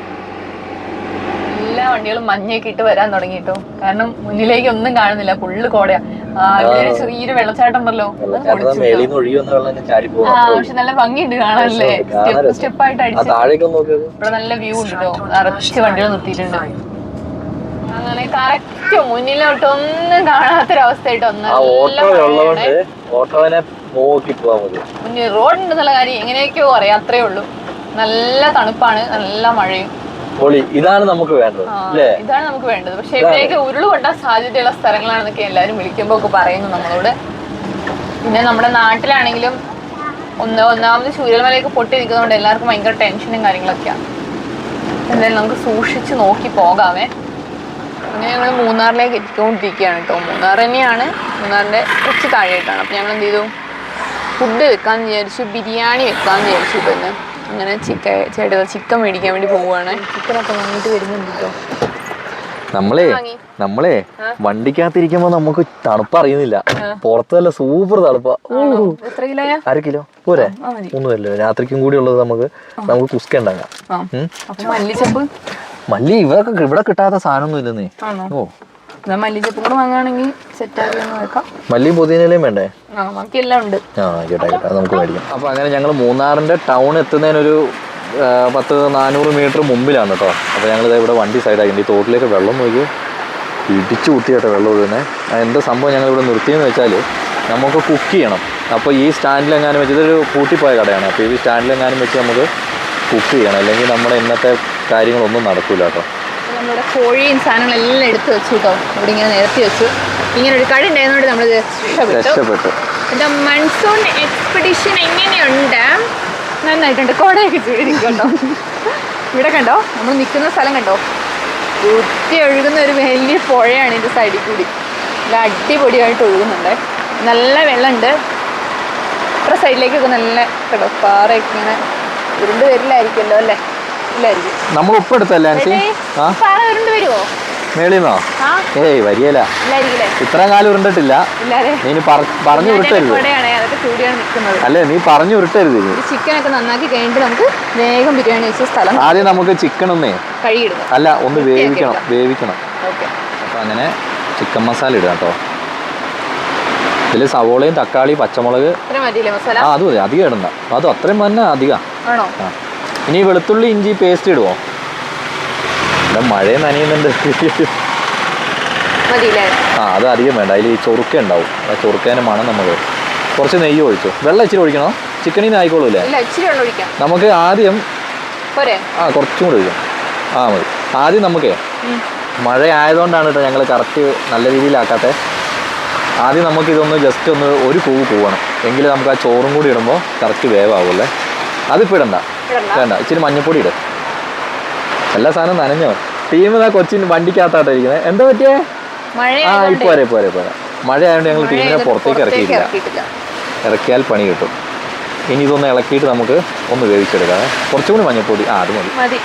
എല്ലാ വണ്ടികളും മഞ്ഞൊക്കെ ഇട്ട് വരാൻ തുടങ്ങി കേട്ടോ. കാരണം മുന്നിലേക്ക് ഒന്നും കാണുന്നില്ല, ഫുള്ള് കോടയാ. ഒരു ചെറിയൊരു വെള്ളച്ചാട്ടം ഉണ്ടല്ലോ, പക്ഷെ നല്ല ഭംഗിയുണ്ട് കാണാനല്ലേ. സ്റ്റെപ്പായിട്ട് അടിച്ച് ഇവിടെ നല്ല വ്യൂ ഉണ്ട് കേട്ടോ. നിറച്ച് വണ്ടികൾ നിർത്തിയിട്ടുണ്ട്. അങ്ങനെ കറക്റ്റ് മുന്നിലോട്ടൊന്നും കാണാത്തൊരവസ്ഥയായിട്ടോ. മുന്നിൽ റോഡുണ്ടെന്നുള്ള കാര്യം എങ്ങനെയൊക്കെയോ അറിയാം, അത്രേ ഉള്ളൂ. നല്ല തണുപ്പാണ്, നല്ല മഴയും. ഇതാണ് നമുക്ക് വേണ്ടത്. പക്ഷെ ഇവിടേക്ക് ഉരുളുകൊണ്ടാൻ സാധ്യതയുള്ള സ്ഥലങ്ങളാണെന്നൊക്കെ എല്ലാവരും വിളിക്കുമ്പോ ഒക്കെ പറയുന്നു നമ്മളോട്. പിന്നെ നമ്മുടെ നാട്ടിലാണെങ്കിലും ഒന്നാമത് ചൂരൽമലയൊക്കെ പൊട്ടി നിൽക്കുന്നതുകൊണ്ട് എല്ലാവർക്കും ഭയങ്കര ടെൻഷനും കാര്യങ്ങളൊക്കെയാണ്. എന്തായാലും നമുക്ക് സൂക്ഷിച്ച് നോക്കി പോകാമേ. അങ്ങനെ ഞങ്ങൾ മൂന്നാറിലേക്ക് എത്തിക്കൊണ്ടിരിക്കുകയാണ് കേട്ടോ. മൂന്നാർ തന്നെയാണ്, മൂന്നാറിന്റെ കുറച്ച് താഴെയായിട്ടാണ്. അപ്പൊ ഞങ്ങൾ എന്ത് ചെയ്തു, ഫുഡ് വെക്കാന്ന് വിചാരിച്ചു, ബിരിയാണി വെക്കാന്ന് വിചാരിച്ചു. ഇപ്പൊ ഇന്ന് അങ്ങനെ ചിക്കൻ മേടിക്കാൻ വേണ്ടി പോവുകയാണ്. ചിക്കനൊക്കെ വാങ്ങിയിട്ട് വരുന്നുണ്ട് കേട്ടോ. നമ്മളെ വണ്ടിക്കകത്തിരിക്കുമ്പോ നമുക്ക് തണുപ്പ് അറിയുന്നില്ല, പുറത്ത് നല്ല സൂപ്പർ തണുപ്പാ. 1/2 കിലോ പോരെ? 3 കിലോ രാത്രിക്കും കൂടി ഉള്ളത് നമുക്ക് കുസ്ക ഉണ്ടാക്കാം. മല്ലി ഇവിടെ കിട്ടാത്ത സാധനമൊന്നും ഇല്ലെന്നേ. ഓ, മല്ലിച്ചപ്പും കൂടെ വാങ്ങുകയാണെങ്കിൽ സെറ്റാക്കി വെക്കാം. മല്ലിയും പുതിനയിലയും വേണ്ടേ? എല്ലാം ഉണ്ട്. കേട്ടാ നമുക്ക് മേടിക്കാം. അപ്പൊ അങ്ങനെ ഞങ്ങൾ മൂന്നാറിന്റെ ടൗൺ എത്തുന്നതിനൊരു 10-400 മീറ്റർ മുമ്പിലാണ് കേട്ടോ. അപ്പൊ ഞങ്ങൾ ഇവിടെ വണ്ടി സൈഡാക്കി. ഈ തോട്ടിലേക്ക് വെള്ളം നോക്കി ഇടിച്ചു കുത്തിയാട്ടെ വെള്ളം ഒഴുകുന്നത്. എന്താ സംഭവം ഞങ്ങളിവിടെ നിർത്തിയെന്ന് വെച്ചാൽ നമുക്ക് കുക്ക് ചെയ്യണം. അപ്പോൾ ഈ സ്റ്റാൻഡിലെങ്ങാനും വെച്ച് ഇതൊരു പൂട്ടിപ്പോയ കടയാണ്. അപ്പോൾ ഈ സ്റ്റാൻഡിലെങ്ങാനും വെച്ച് നമുക്ക് കുക്ക് ചെയ്യണം, അല്ലെങ്കിൽ നമ്മുടെ ഇന്നത്തെ കാര്യങ്ങളൊന്നും നടക്കില്ല കേട്ടോ. നമ്മളിവിടെ കോഴിയും സാധനങ്ങളെല്ലാം എടുത്ത് വെച്ചു കേട്ടോ. ഇവിടെ ഇങ്ങനെ നിരത്തി വെച്ചു. ഇങ്ങനെ ഒരു കട ഉണ്ടായതുകൊണ്ട് നമ്മൾ രക്ഷപ്പെട്ടു. ഇത് മൺസൂൺ എക്സ്പെഡിഷൻ എങ്ങനെയുണ്ട്? നന്നായിട്ടുണ്ട്. കോടയൊക്കെ ചെയ്തിരിക്കുന്നുണ്ടോ? ഇവിടെ കണ്ടോ, നമ്മൾ നിൽക്കുന്ന സ്ഥലം കണ്ടോ, കുത്തി ഒഴുകുന്ന ഒരു വലിയ പുഴയാണ് ഇതിൻ്റെ സൈഡിൽ കൂടി. നല്ല അടിപൊളിയായിട്ട് ഒഴുകുന്നുണ്ട്. നല്ല വെള്ളമുണ്ട്. ഇത്ര സൈഡിലേക്കൊക്കെ നല്ല കേട്ടോ പാറയൊക്കെ ഇങ്ങനെ ഉരുണ്ട് വരില്ലായിരിക്കുമല്ലോ അല്ലേ? ഇല്ലായിരിക്കും. നമ്മൾ ഉപ്പെടുത്തല്ലേ പാറ ഉരുണ്ട് വരുമോ മേളിന്നോ? ഏയ് വരികയില്ല. ഇത്ര കാലം ഉരുണ്ടിട്ടില്ല. നീ പറഞ്ഞു ഉരുട്ടരുത്. അല്ലേ, നീ പറഞ്ഞു ഉരുട്ടരുത്. ചിക്കനൊക്കെ നന്നാക്കി കഴിഞ്ഞിട്ട് നമുക്ക് വേഗം ബിരിയാണി വെച്ച സ്ഥലം. ആദ്യം നമുക്ക് ചിക്കൻ ഒന്നേ കഴുകിയിടും. അല്ല, ഒന്ന് വേവിക്കണം. അപ്പൊ അങ്ങനെ ചിക്കൻ മസാല ഇടുക കേട്ടോ. ഇതിൽ സവോളയും തക്കാളി പച്ചമുളക് അത് മതി, അധികം ഇടണ്ട. അത് അത്രയും തന്നെ അധികം. ഇനി വെളുത്തുള്ളി ഇഞ്ചി പേസ്റ്റ് ഇടുവോ? ഇവിടെ മഴ നനയുന്നുണ്ട്. അത് അധികം വേണ്ട. അതിൽ ഈ ചൊറുക്ക ഉണ്ടാവും. ആ ചൊറുക്കേൻ്റെ മണം നമുക്ക്. കുറച്ച് നെയ്യ് ഒഴിച്ചു. വെള്ളം ഇച്ചിരി ഒഴിക്കണോ? ചിക്കനിൽ നിന്ന് ആയിക്കോളൂല്ലേ? നമുക്ക് ആദ്യം കുറച്ചും കൂടി ഒഴിക്കാം. മതി. ആദ്യം നമുക്കേ മഴ ആയതുകൊണ്ടാണ് കേട്ടോ ഞങ്ങൾ കറക്റ്റ് നല്ല രീതിയിലാക്കാത്തത്. ആദ്യം നമുക്ക് ഇതൊന്ന് ജസ്റ്റ് ഒന്ന് ഒരു പൂവ് പോവണം, എങ്കിലും നമുക്ക് ആ ചോറും കൂടി ഇടുമ്പോൾ കറക്റ്റ് വേവാവുമല്ലേ. അതിപ്പോൾ ഇടണ്ട, വേണ്ട. ഇച്ചിരി മഞ്ഞപ്പൊടി ഇടും. എല്ലാ സാധനവും നനഞ്ഞോ? ടീം കൊച്ചിൻ വണ്ടിക്കകത്താട്ടോ ഇരിക്കുന്നത്. എന്താ പറ്റിയേ? പോരെ. മഴ ആയതുകൊണ്ട് ഞങ്ങൾ ടീമിനെ പുറത്തേക്ക് ഇറക്കിയിട്ടില്ല. ഇറക്കിയാൽ പണി കിട്ടും. ഇനി ഇതൊന്ന് ഇളക്കിയിട്ട് നമുക്ക് ഒന്ന് വേവിച്ചെടുക്കാം. കുറച്ചും കൂടി മഞ്ഞപ്പൊടി. അത് മതി.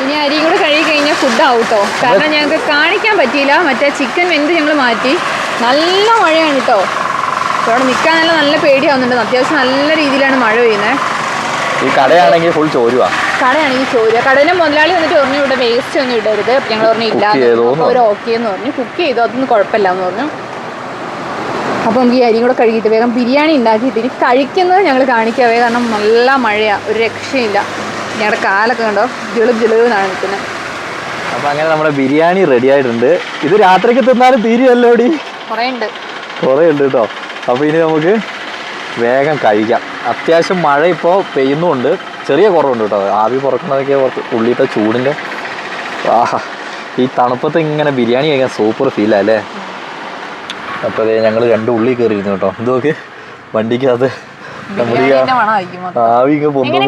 ഇനി അരിയും കൂടെ കഴുകി കഴിഞ്ഞാൽ ഫുഡാവും കേട്ടോ. കാരണം ഞങ്ങൾക്ക് കാണിക്കാൻ പറ്റിയില്ല. മറ്റേ ചിക്കൻ വെന്ത് ഞങ്ങൾ മാറ്റി. നല്ല മഴയാണ് കേട്ടോ. ഇവിടെ നിൽക്കാൻ നല്ല പേടിയാവുന്നുണ്ട്. അത്യാവശ്യം നല്ല രീതിയിലാണ് മഴ പെയ്യുന്നത്. ഈ കടയാണെങ്കിൽ ഫുൾ ചോരുവാ. കടയിലെ മുതലാളി വന്നിട്ട് പറഞ്ഞു ഇവിടെ വേസ്റ്റ് ഒന്നും ഇടരുത്. ഞങ്ങൾ പറഞ്ഞു ഇല്ല, അവർ ഓക്കെ എന്ന് പറഞ്ഞു. കുക്ക് ചെയ്തു, അതൊന്നും കുഴപ്പമില്ല എന്ന് പറഞ്ഞു. അപ്പോൾ നമുക്ക് ഈ അരിയും കൂടെ കഴുകിയിട്ട് വേഗം ബിരിയാണി ഉണ്ടാക്കിയിട്ട് ഇനി കഴിക്കുന്നത് ഞങ്ങൾ കാണിക്കാവേ. കാരണം നല്ല മഴയാണ്, ഒരു രക്ഷയില്ല. ഞങ്ങളുടെ കാലൊക്കെ കണ്ടോ ജിളുന്നാണ് നിൽക്കുന്നത്. അപ്പം അങ്ങനെ നമ്മുടെ ബിരിയാണി റെഡി ആയിട്ടുണ്ട്. ഇത് രാത്രിക്ക് തിന്നാലും തീരുമല്ലോടി. കുറേ ഉണ്ട് കേട്ടോ. അപ്പോൾ ഇനി നമുക്ക് വേഗം കഴിക്കാം. അത്യാവശ്യം മഴ ഇപ്പോൾ പെയ്യുന്നുണ്ട്, ചെറിയ കുറവുണ്ട് കേട്ടോ. ആവി പുറക്കുന്നതൊക്കെ ഉള്ളിയിട്ട ചൂടിൻ്റെ ഈ തണുപ്പത്ത് ഇങ്ങനെ ബിരിയാണി കഴിക്കാൻ സൂപ്പർ ഫീലല്ലേ. അപ്പോൾ അതെ ഞങ്ങൾ 2 ഉള്ളി കയറിയിരുന്നു കേട്ടോ. ഇതൊക്കെ വണ്ടിക്കകത്ത് നമ്മുടെ ആവി ഇങ്ങനെ പൊന്നുകൂടി.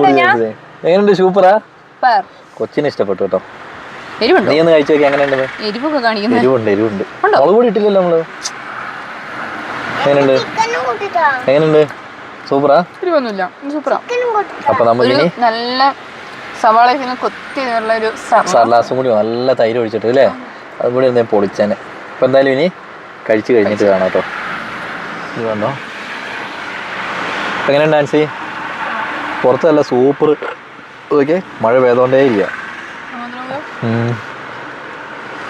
എങ്ങനെയുണ്ട്? സൂപ്പറാ. കൊച്ചിനെ ഇഷ്ടപ്പെട്ടു കേട്ടോ. നീ ഒന്ന് കഴിച്ചു നോക്കി എങ്ങനെയുണ്ട്? എരിവുണ്ട്. മുളക് പൊടി ഇട്ടില്ലല്ലോ നമ്മള്. എങ്ങനെയുണ്ട്? സൂപ്പറാ. അപ്പൊ നമുക്ക് നല്ല സവാള കൊത്തി ഒരു സർലാസും കൂടി നല്ല തൈര് ഒഴിച്ചിട്ട് അല്ലേ, അതും കൂടി എന്താ പൊളിച്ചേനെ. അപ്പൊ എന്തായാലും ഇനി കഴിച്ചു കഴിഞ്ഞിട്ട് കാണാം കേട്ടോ. ഇത് കണ്ടോ എങ്ങനെയുണ്ട് ഡാൻസി? പുറത്ത് നല്ല സൂപ്പർ. ഓക്കെ, മഴ പെയ്തോണ്ടേ ഇല്ല.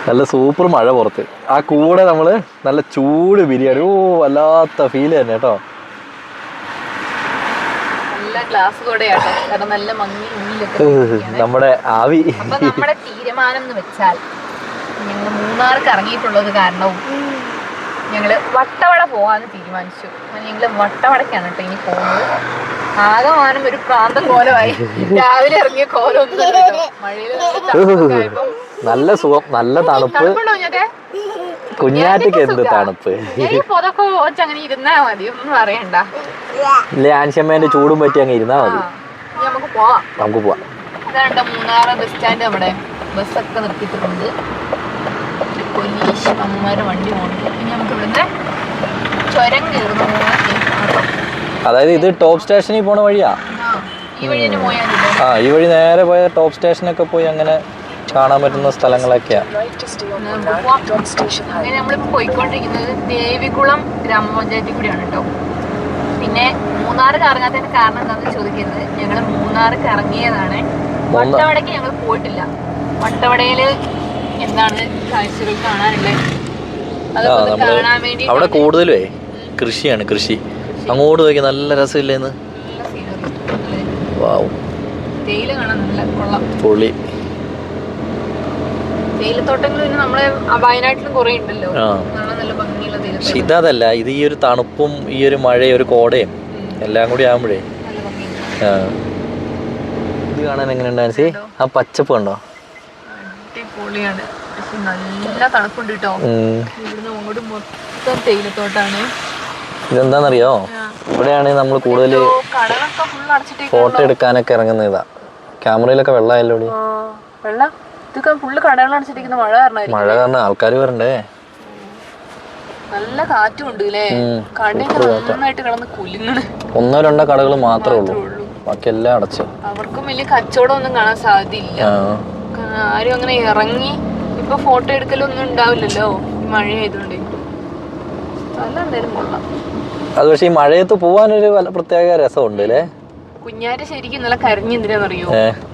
നല്ല സൂപ്പർ മഴ പുറത്ത്. ആ കൂടെ നമ്മള് നല്ല ചൂട് ബിരിയാണി. വല്ലാത്ത ഫീല് തന്നെ കേട്ടോ. നമ്മുടെ ആവി. നമ്മുടെ തീരുമാനം എന്ന് വെച്ചാൽ ഞങ്ങൾ മൂന്നാർക്ക് ഇറങ്ങിയിട്ടുള്ളത് കാരണവും ഞങ്ങള് വട്ടവട പോവാന്ന് തീരുമാനിച്ചു. ഞങ്ങള് വട്ടവടക്കാണ് കേട്ടോ ഇനി പോകുന്നത്. ആകമാനം ഒരു പ്രാന്തം കോലമായി. രാവിലെ ഇറങ്ങിയ കോലൊന്നും നല്ല സുഖം, നല്ല തണുപ്പ്. കുഞ്ഞാറ്റക്ക് എന്ത് തണുപ്പ്. പൊതൊക്കെ അങ്ങനെ ഇരുന്നാ മതി, ഒന്നും അറിയണ്ട. ആൻഷ്യമ്മേന്റെ ചൂടും പറ്റി അങ്ങ് ഇരുന്നാ മതി. നമുക്ക് പോവാം. ഇതാണ്ട് മൂന്നാറ് ബസ് സ്റ്റാൻഡ്. നമ്മുടെ ബസ്സൊക്കെ നിർത്തിയിട്ടുണ്ട്. പോലീസ് അമ്മമാരുടെ വണ്ടി പോകുന്നുണ്ട്. ഇനി നമുക്ക് ഇവിടുന്ന് ചുരം കയറുന്നു. അതായത് ഇത് ടോപ്പ് സ്റ്റേഷനിൽ പോണ വഴിയാ. ഈ വഴി തന്നെ പോയാൽ ഈ വഴി നേരെ പോയ ടോപ്പ് സ്റ്റേഷനൊക്കെ പോയി അങ്ങനെ കാണാൻ പറ്റുന്ന സ്ഥലങ്ങളൊക്കെയാ. അങ്ങനെ നമ്മളിപ്പോ പോയിക്കൊണ്ടിരിക്കുന്നത് ദേവികുളം ഗ്രാമപഞ്ചായത്തിൽ കൂടിയാണ് കേട്ടോ. പിന്നെ മൂന്നാറ് കറങ്ങാത്തതിന്റെ കാരണം എന്താണെന്ന് ചോദിക്കുന്നത്, ഞങ്ങള് മൂന്നാറ് കറങ്ങിയതാണ്. വട്ടവടക്ക് ഞങ്ങൾ പോയിട്ടില്ല. വട്ടവടയില് എന്താണ് കാഴ്ചകൾ കാണാനുള്ളത്, അതൊക്കെ കാണാൻ വേണ്ടി. അവിടെ കൂടുതലേ കൃഷിയാണ്. കൃഷി അങ്ങോട്ട് നോക്കി നല്ല രസമില്ലേന്ന്. തേയില കാണാൻ നല്ല കൊള്ളാം. പൊളി. തേയിലത്തോട്ടങ്ങൾ പിന്നെ നമ്മളെ വയനാട്ടിലും കുറെ ഉണ്ടല്ലോ, നല്ല ഭംഗിയുള്ള പക്ഷെ തേയിലത്തോട്ടം. ഇതല്ല, ഇത് ഈ ഒരു തണുപ്പും ഈ ഒരു മഴയും ഒരു കോടയും എല്ലാം കൂടി ആകുമ്പോഴേ. നല്ല ഭംഗിയുണ്ട്. ഇത് കാണാൻ എങ്ങനെയുണ്ട് ആൻസി? ആ പച്ചപ്പ് കണ്ടോ? അടിപൊളിയാണ്. പക്ഷെ നല്ല തണുപ്പുണ്ട് കേട്ടോ. ഇവിടുന്ന് അങ്ങോട്ട് മൊത്തം തേയിലത്തോട്ടാണ്. ഇതെന്താന്നറിയോ, ഇവിടെയാണ് നമ്മൾ കൂടുതൽ കടകളൊക്കെ ഫുൾ അടച്ചിട്ടേക്ക്. ഫോട്ടോ എടുക്കാനൊക്കെ ഇറങ്ങുന്ന ഇതാ. ക്യാമറയിലൊക്കെ വെള്ളമായല്ലോ. വെള്ളം ഇതൊക്കെ ഫുള്ള് കടകൾ അടച്ചിട്ടിരിക്കുന്ന മഴ കാരണം. മഴ കാരണം ആൾക്കാർ വരണ്ടേ. നല്ല കാറ്റും ഉണ്ട് അല്ലേ? കടയൊക്കെ നന്നായിട്ട് കിടന്ന് കുലുങ്ങണ്. 1-2 കടകൾ മാത്രമേ ഉള്ളൂ, ബാക്കി എല്ലാം അടച്ചു. അവർക്കും വലിയ കച്ചവടം ഒന്നും കാണാൻ സാധ്യതയില്ല. ആരും അങ്ങനെ ഇറങ്ങി ഇപ്പൊ ഫോട്ടോ എടുക്കലൊന്നും ഉണ്ടാവില്ലല്ലോ മഴ ആയതുകൊണ്ട്. നല്ല എന്തായാലും കൊള്ളാം. അത് പക്ഷെ ഈ മഴയത്ത് പോവാനൊരു പ്രത്യേക രസമുണ്ട് അല്ലേ? കുഞ്ഞാറ്റ് ശരിക്കും നല്ല കരഞ്ഞെന്തിനാന്നറിയോ?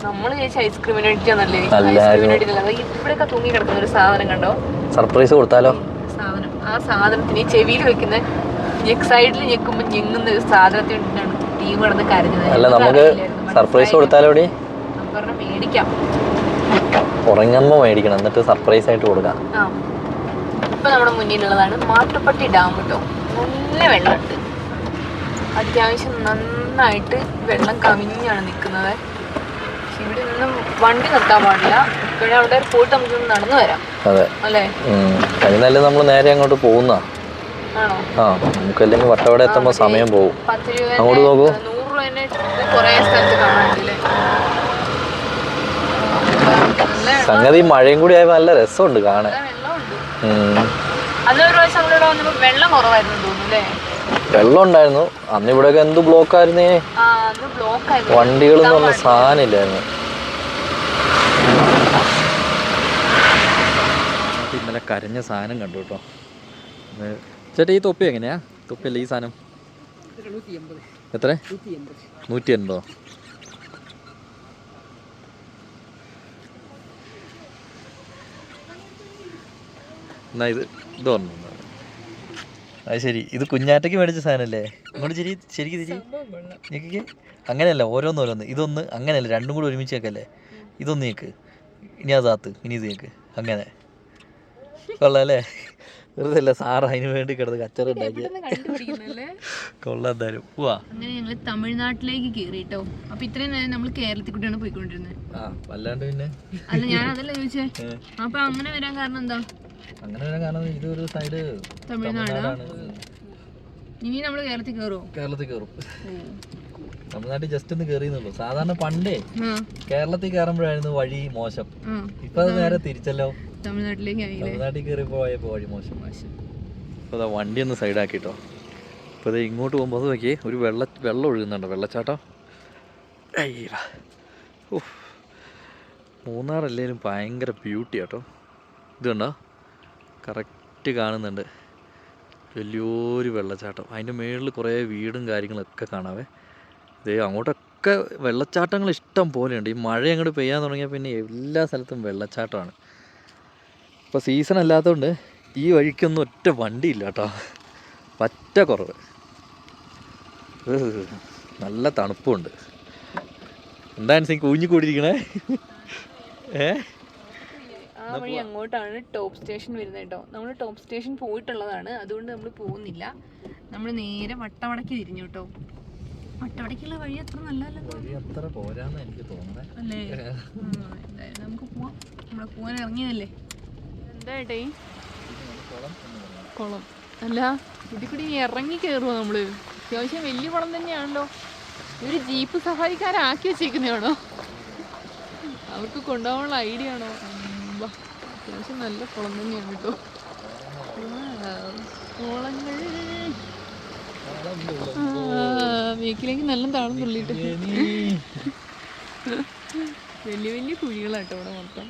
നമ്മള് ചോദിച്ച ഐസ്ക്രീമിന് വേണ്ടിട്ടാന്നല്ലേ? ഐസ്ക്രീമിന് വേണ്ടിയിട്ടല്ല. ഇവിടെയൊക്കെ തൂങ്ങി കിടക്കുന്ന ഒരു സാധനം കണ്ടോ? സർപ്രൈസ് കൊടുത്താലോ? സാധനം, ആ സാധനത്തിന് ഈ ചെവിയിൽ വെക്കുന്ന സൈഡിൽ ഞെക്കുമ്പോ ഞെങ്ങുന്ന ഒരു സാധനത്തിന് വേണ്ടിയിട്ടാണ് ടീം കിടന്ന് കരഞ്ഞത്. അല്ല, നമുക്ക് സർപ്രൈസ് കൊടുത്താലോ? പറഞ്ഞ മേടിക്കാം, ഉറങ്ങുമ്പോ മേടിക്കണം, എന്നിട്ട് സർപ്രൈസ് ആയിട്ട് കൊടുക്കാം. ഇപ്പൊ നമ്മുടെ മുന്നിലുള്ളതാണ് മാട്ടുപ്പെട്ടി ഡാം കേട്ടോ. നല്ല വെള്ളമുണ്ട്, അത്യാവശ്യം നന്നായിട്ട് വെള്ളം കവിഞ്ഞാണ് നിൽക്കുന്നത്. ഇവിടെ നിന്നും വണ്ടി നിർത്താൻ പാടില്ല. ഇപ്പോഴും അവിടെ പോയിട്ട് നമുക്ക് നടന്നു വരാം. അതെ അല്ലേ? കഴിഞ്ഞാലും നമ്മൾ നേരെ അങ്ങോട്ട് പോകുന്ന. ആണോ? നമുക്ക് അല്ലെങ്കിൽ വട്ടവട എത്തുമ്പോ സമയം പോകും. 10 രൂപ, അങ്ങോട്ട് നോക്കൂ. 100 രൂപ കുറെ സ്ഥലത്ത് കാണാനില്ലേ. സംഗതി മഴയും കൂടി ആയപ്പോ നല്ല രസമുണ്ട് കാണാൻ. അന്നൊരു പ്രാവശ്യം നമ്മളിവിടെ വന്നപ്പോ വെള്ളം കുറവായിരുന്നു തോന്നുന്നു. വെള്ളം ഉണ്ടായിരുന്നു അന്ന്. ഇവിടെയൊക്കെ എന്ത് ബ്ലോക്ക് ആയിരുന്നേ. വണ്ടികളെന്ന് പറഞ്ഞ സാധനം ഇല്ലായിരുന്നു. ഇന്നലെ കരഞ്ഞ സാധനം കണ്ടു കേട്ടോ. ചേട്ടാ, ഈ തൊപ്പി എങ്ങനെയാ? തൊപ്പിയല്ല ഈ സാധനം എത്ര? 180. എന്നാ ഇത് പറഞ്ഞു. അത് ശരി, ഇത് കുഞ്ഞാറ്റയ്ക്ക് മേടിച്ച സാധനമല്ലേ? ഇങ്ങോട്ട് ശരിക്കും ഞെക്കിക്ക്. അങ്ങനെയല്ല, ഓരോന്ന്. ഇതൊന്ന് അങ്ങനെയല്ല, രണ്ടും കൂടി ഒരുമിച്ച് വെക്കല്ലേ. ഇതൊന്ന് ഞെക്ക്, ഇനി അതാത്ത്, ഇനി ഇത് ഞെക്ക്. അങ്ങനെ കൊള്ളാം അല്ലേ? വെറുതെ അല്ല സാറ് അതിന് വേണ്ടി കിടന്ന് കച്ചറ ഉണ്ടാക്കി. കൊള്ളാം എന്തായാലും. പോവാ. അങ്ങനെ ഞങ്ങള് തമിഴ്നാട്ടിലേക്ക് കേറിട്ടോ. അപ്പൊ ഇത്രയും നേരം നമ്മൾ കേരളത്തിൽ കൂടിയാണ് പോയിക്കൊണ്ടിരുന്നത്. വല്ലാണ്ട് പിന്നെ അല്ല, ഞാൻ അതല്ല ചോദിച്ചേ. അപ്പൊ അങ്ങനെ വരാൻ കാരണം എന്താ? അങ്ങനെ വരാൻ കാരണം ഇതൊരു സൈഡ് തമിഴ്നാടാണ്. ഇനി നമ്മള് കേരളത്തിൽ കയറും. തമിഴ്നാട്ടിൽ ജസ്റ്റ് ഒന്ന് കയറിയെന്നുള്ളൂ. സാധാരണ പണ്ടേ കേരളത്തിൽ കയറുമ്പോഴായിരുന്നു വഴി മോശം. ഇപ്പൊ അത് നേരെ തിരിച്ചല്ലോ, തമിഴ്നാട്ടിൽ കയറിയപ്പോ വഴി മോശം. ഇപ്പൊ അതാ വണ്ടി ഒന്ന് സൈഡാക്കിട്ടോ. ഇപ്പൊ ഇത് ഇങ്ങോട്ട് പോകുമ്പോൾ അത് നോക്കിയേ, ഒരു വെള്ളം ഒഴുകുന്നുണ്ടോ, വെള്ളച്ചാട്ടം. മൂന്നാറല്ലേലും ഭയങ്കര ബ്യൂട്ടി കേട്ടോ. ഇത് കണ്ടോ, കറക്റ്റ് കാണുന്നുണ്ട് വലിയൊരു വെള്ളച്ചാട്ടം. അതിൻ്റെ മുകളിൽ കുറേ വീടും കാര്യങ്ങളൊക്കെ കാണാവേ. ഇതേ അങ്ങോട്ടൊക്കെ വെള്ളച്ചാട്ടങ്ങൾ ഇഷ്ടം പോലെയുണ്ട്. ഈ മഴ അങ്ങോട്ട് പെയ്യാൻ തുടങ്ങിയാൽ പിന്നെ എല്ലാ സ്ഥലത്തും വെള്ളച്ചാട്ടമാണ്. ഇപ്പോൾ സീസൺ അല്ലാത്തതുകൊണ്ട് ഈ വഴിക്കൊന്നും ഒറ്റ വണ്ടിയില്ല കേട്ടോ, പറ്റ കുറവ്. നല്ല തണുപ്പുണ്ട്. എന്താണ് കൂഞ്ഞി കൂടിയിരിക്കണേ? ആ വഴി അങ്ങോട്ടാണ് ടോപ്പ് സ്റ്റേഷൻ വരുന്നത് കേട്ടോ. നമ്മൾ ടോപ്പ് സ്റ്റേഷൻ പോയിട്ടുള്ളതാണ്, അതുകൊണ്ട് നമ്മൾ പോകുന്നില്ല. നമ്മൾ നേരെ വട്ടവടക്ക് തിരിഞ്ഞു കേട്ടോ. വട്ടവടക്കുള്ള വഴി അത്ര നല്ലതല്ലെന്ന് എനിക്ക് തോന്നുന്നത് അല്ലേ? എന്തായാലും നമുക്ക് പോവാം. നമ്മളെ പോകാൻ ഇറങ്ങിയതല്ലേ. എന്തായിട്ടേ കുളം അല്ല, ഇതിൽ കൂടി ഇറങ്ങി കയറുമോ നമ്മള്? അത്യാവശ്യം വലിയ കുളം തന്നെയാണല്ലോ. ഒരു ജീപ്പ് സഫാരിക്കാരാക്കി വെച്ചേക്കുന്നതാണോ? അവർക്ക് കൊണ്ടുപോകാനുള്ള ഐഡിയ ആണോ? അത്യാവശ്യം നല്ല കുളം തന്നെയാണ് കേട്ടോ. കുളങ്ങൾ വീക്കിലേക്ക് നല്ല താളം തുള്ളിയിട്ട് വലിയ വലിയ കുഴികളാട്ടോ ഇവിടെ മൊത്തം.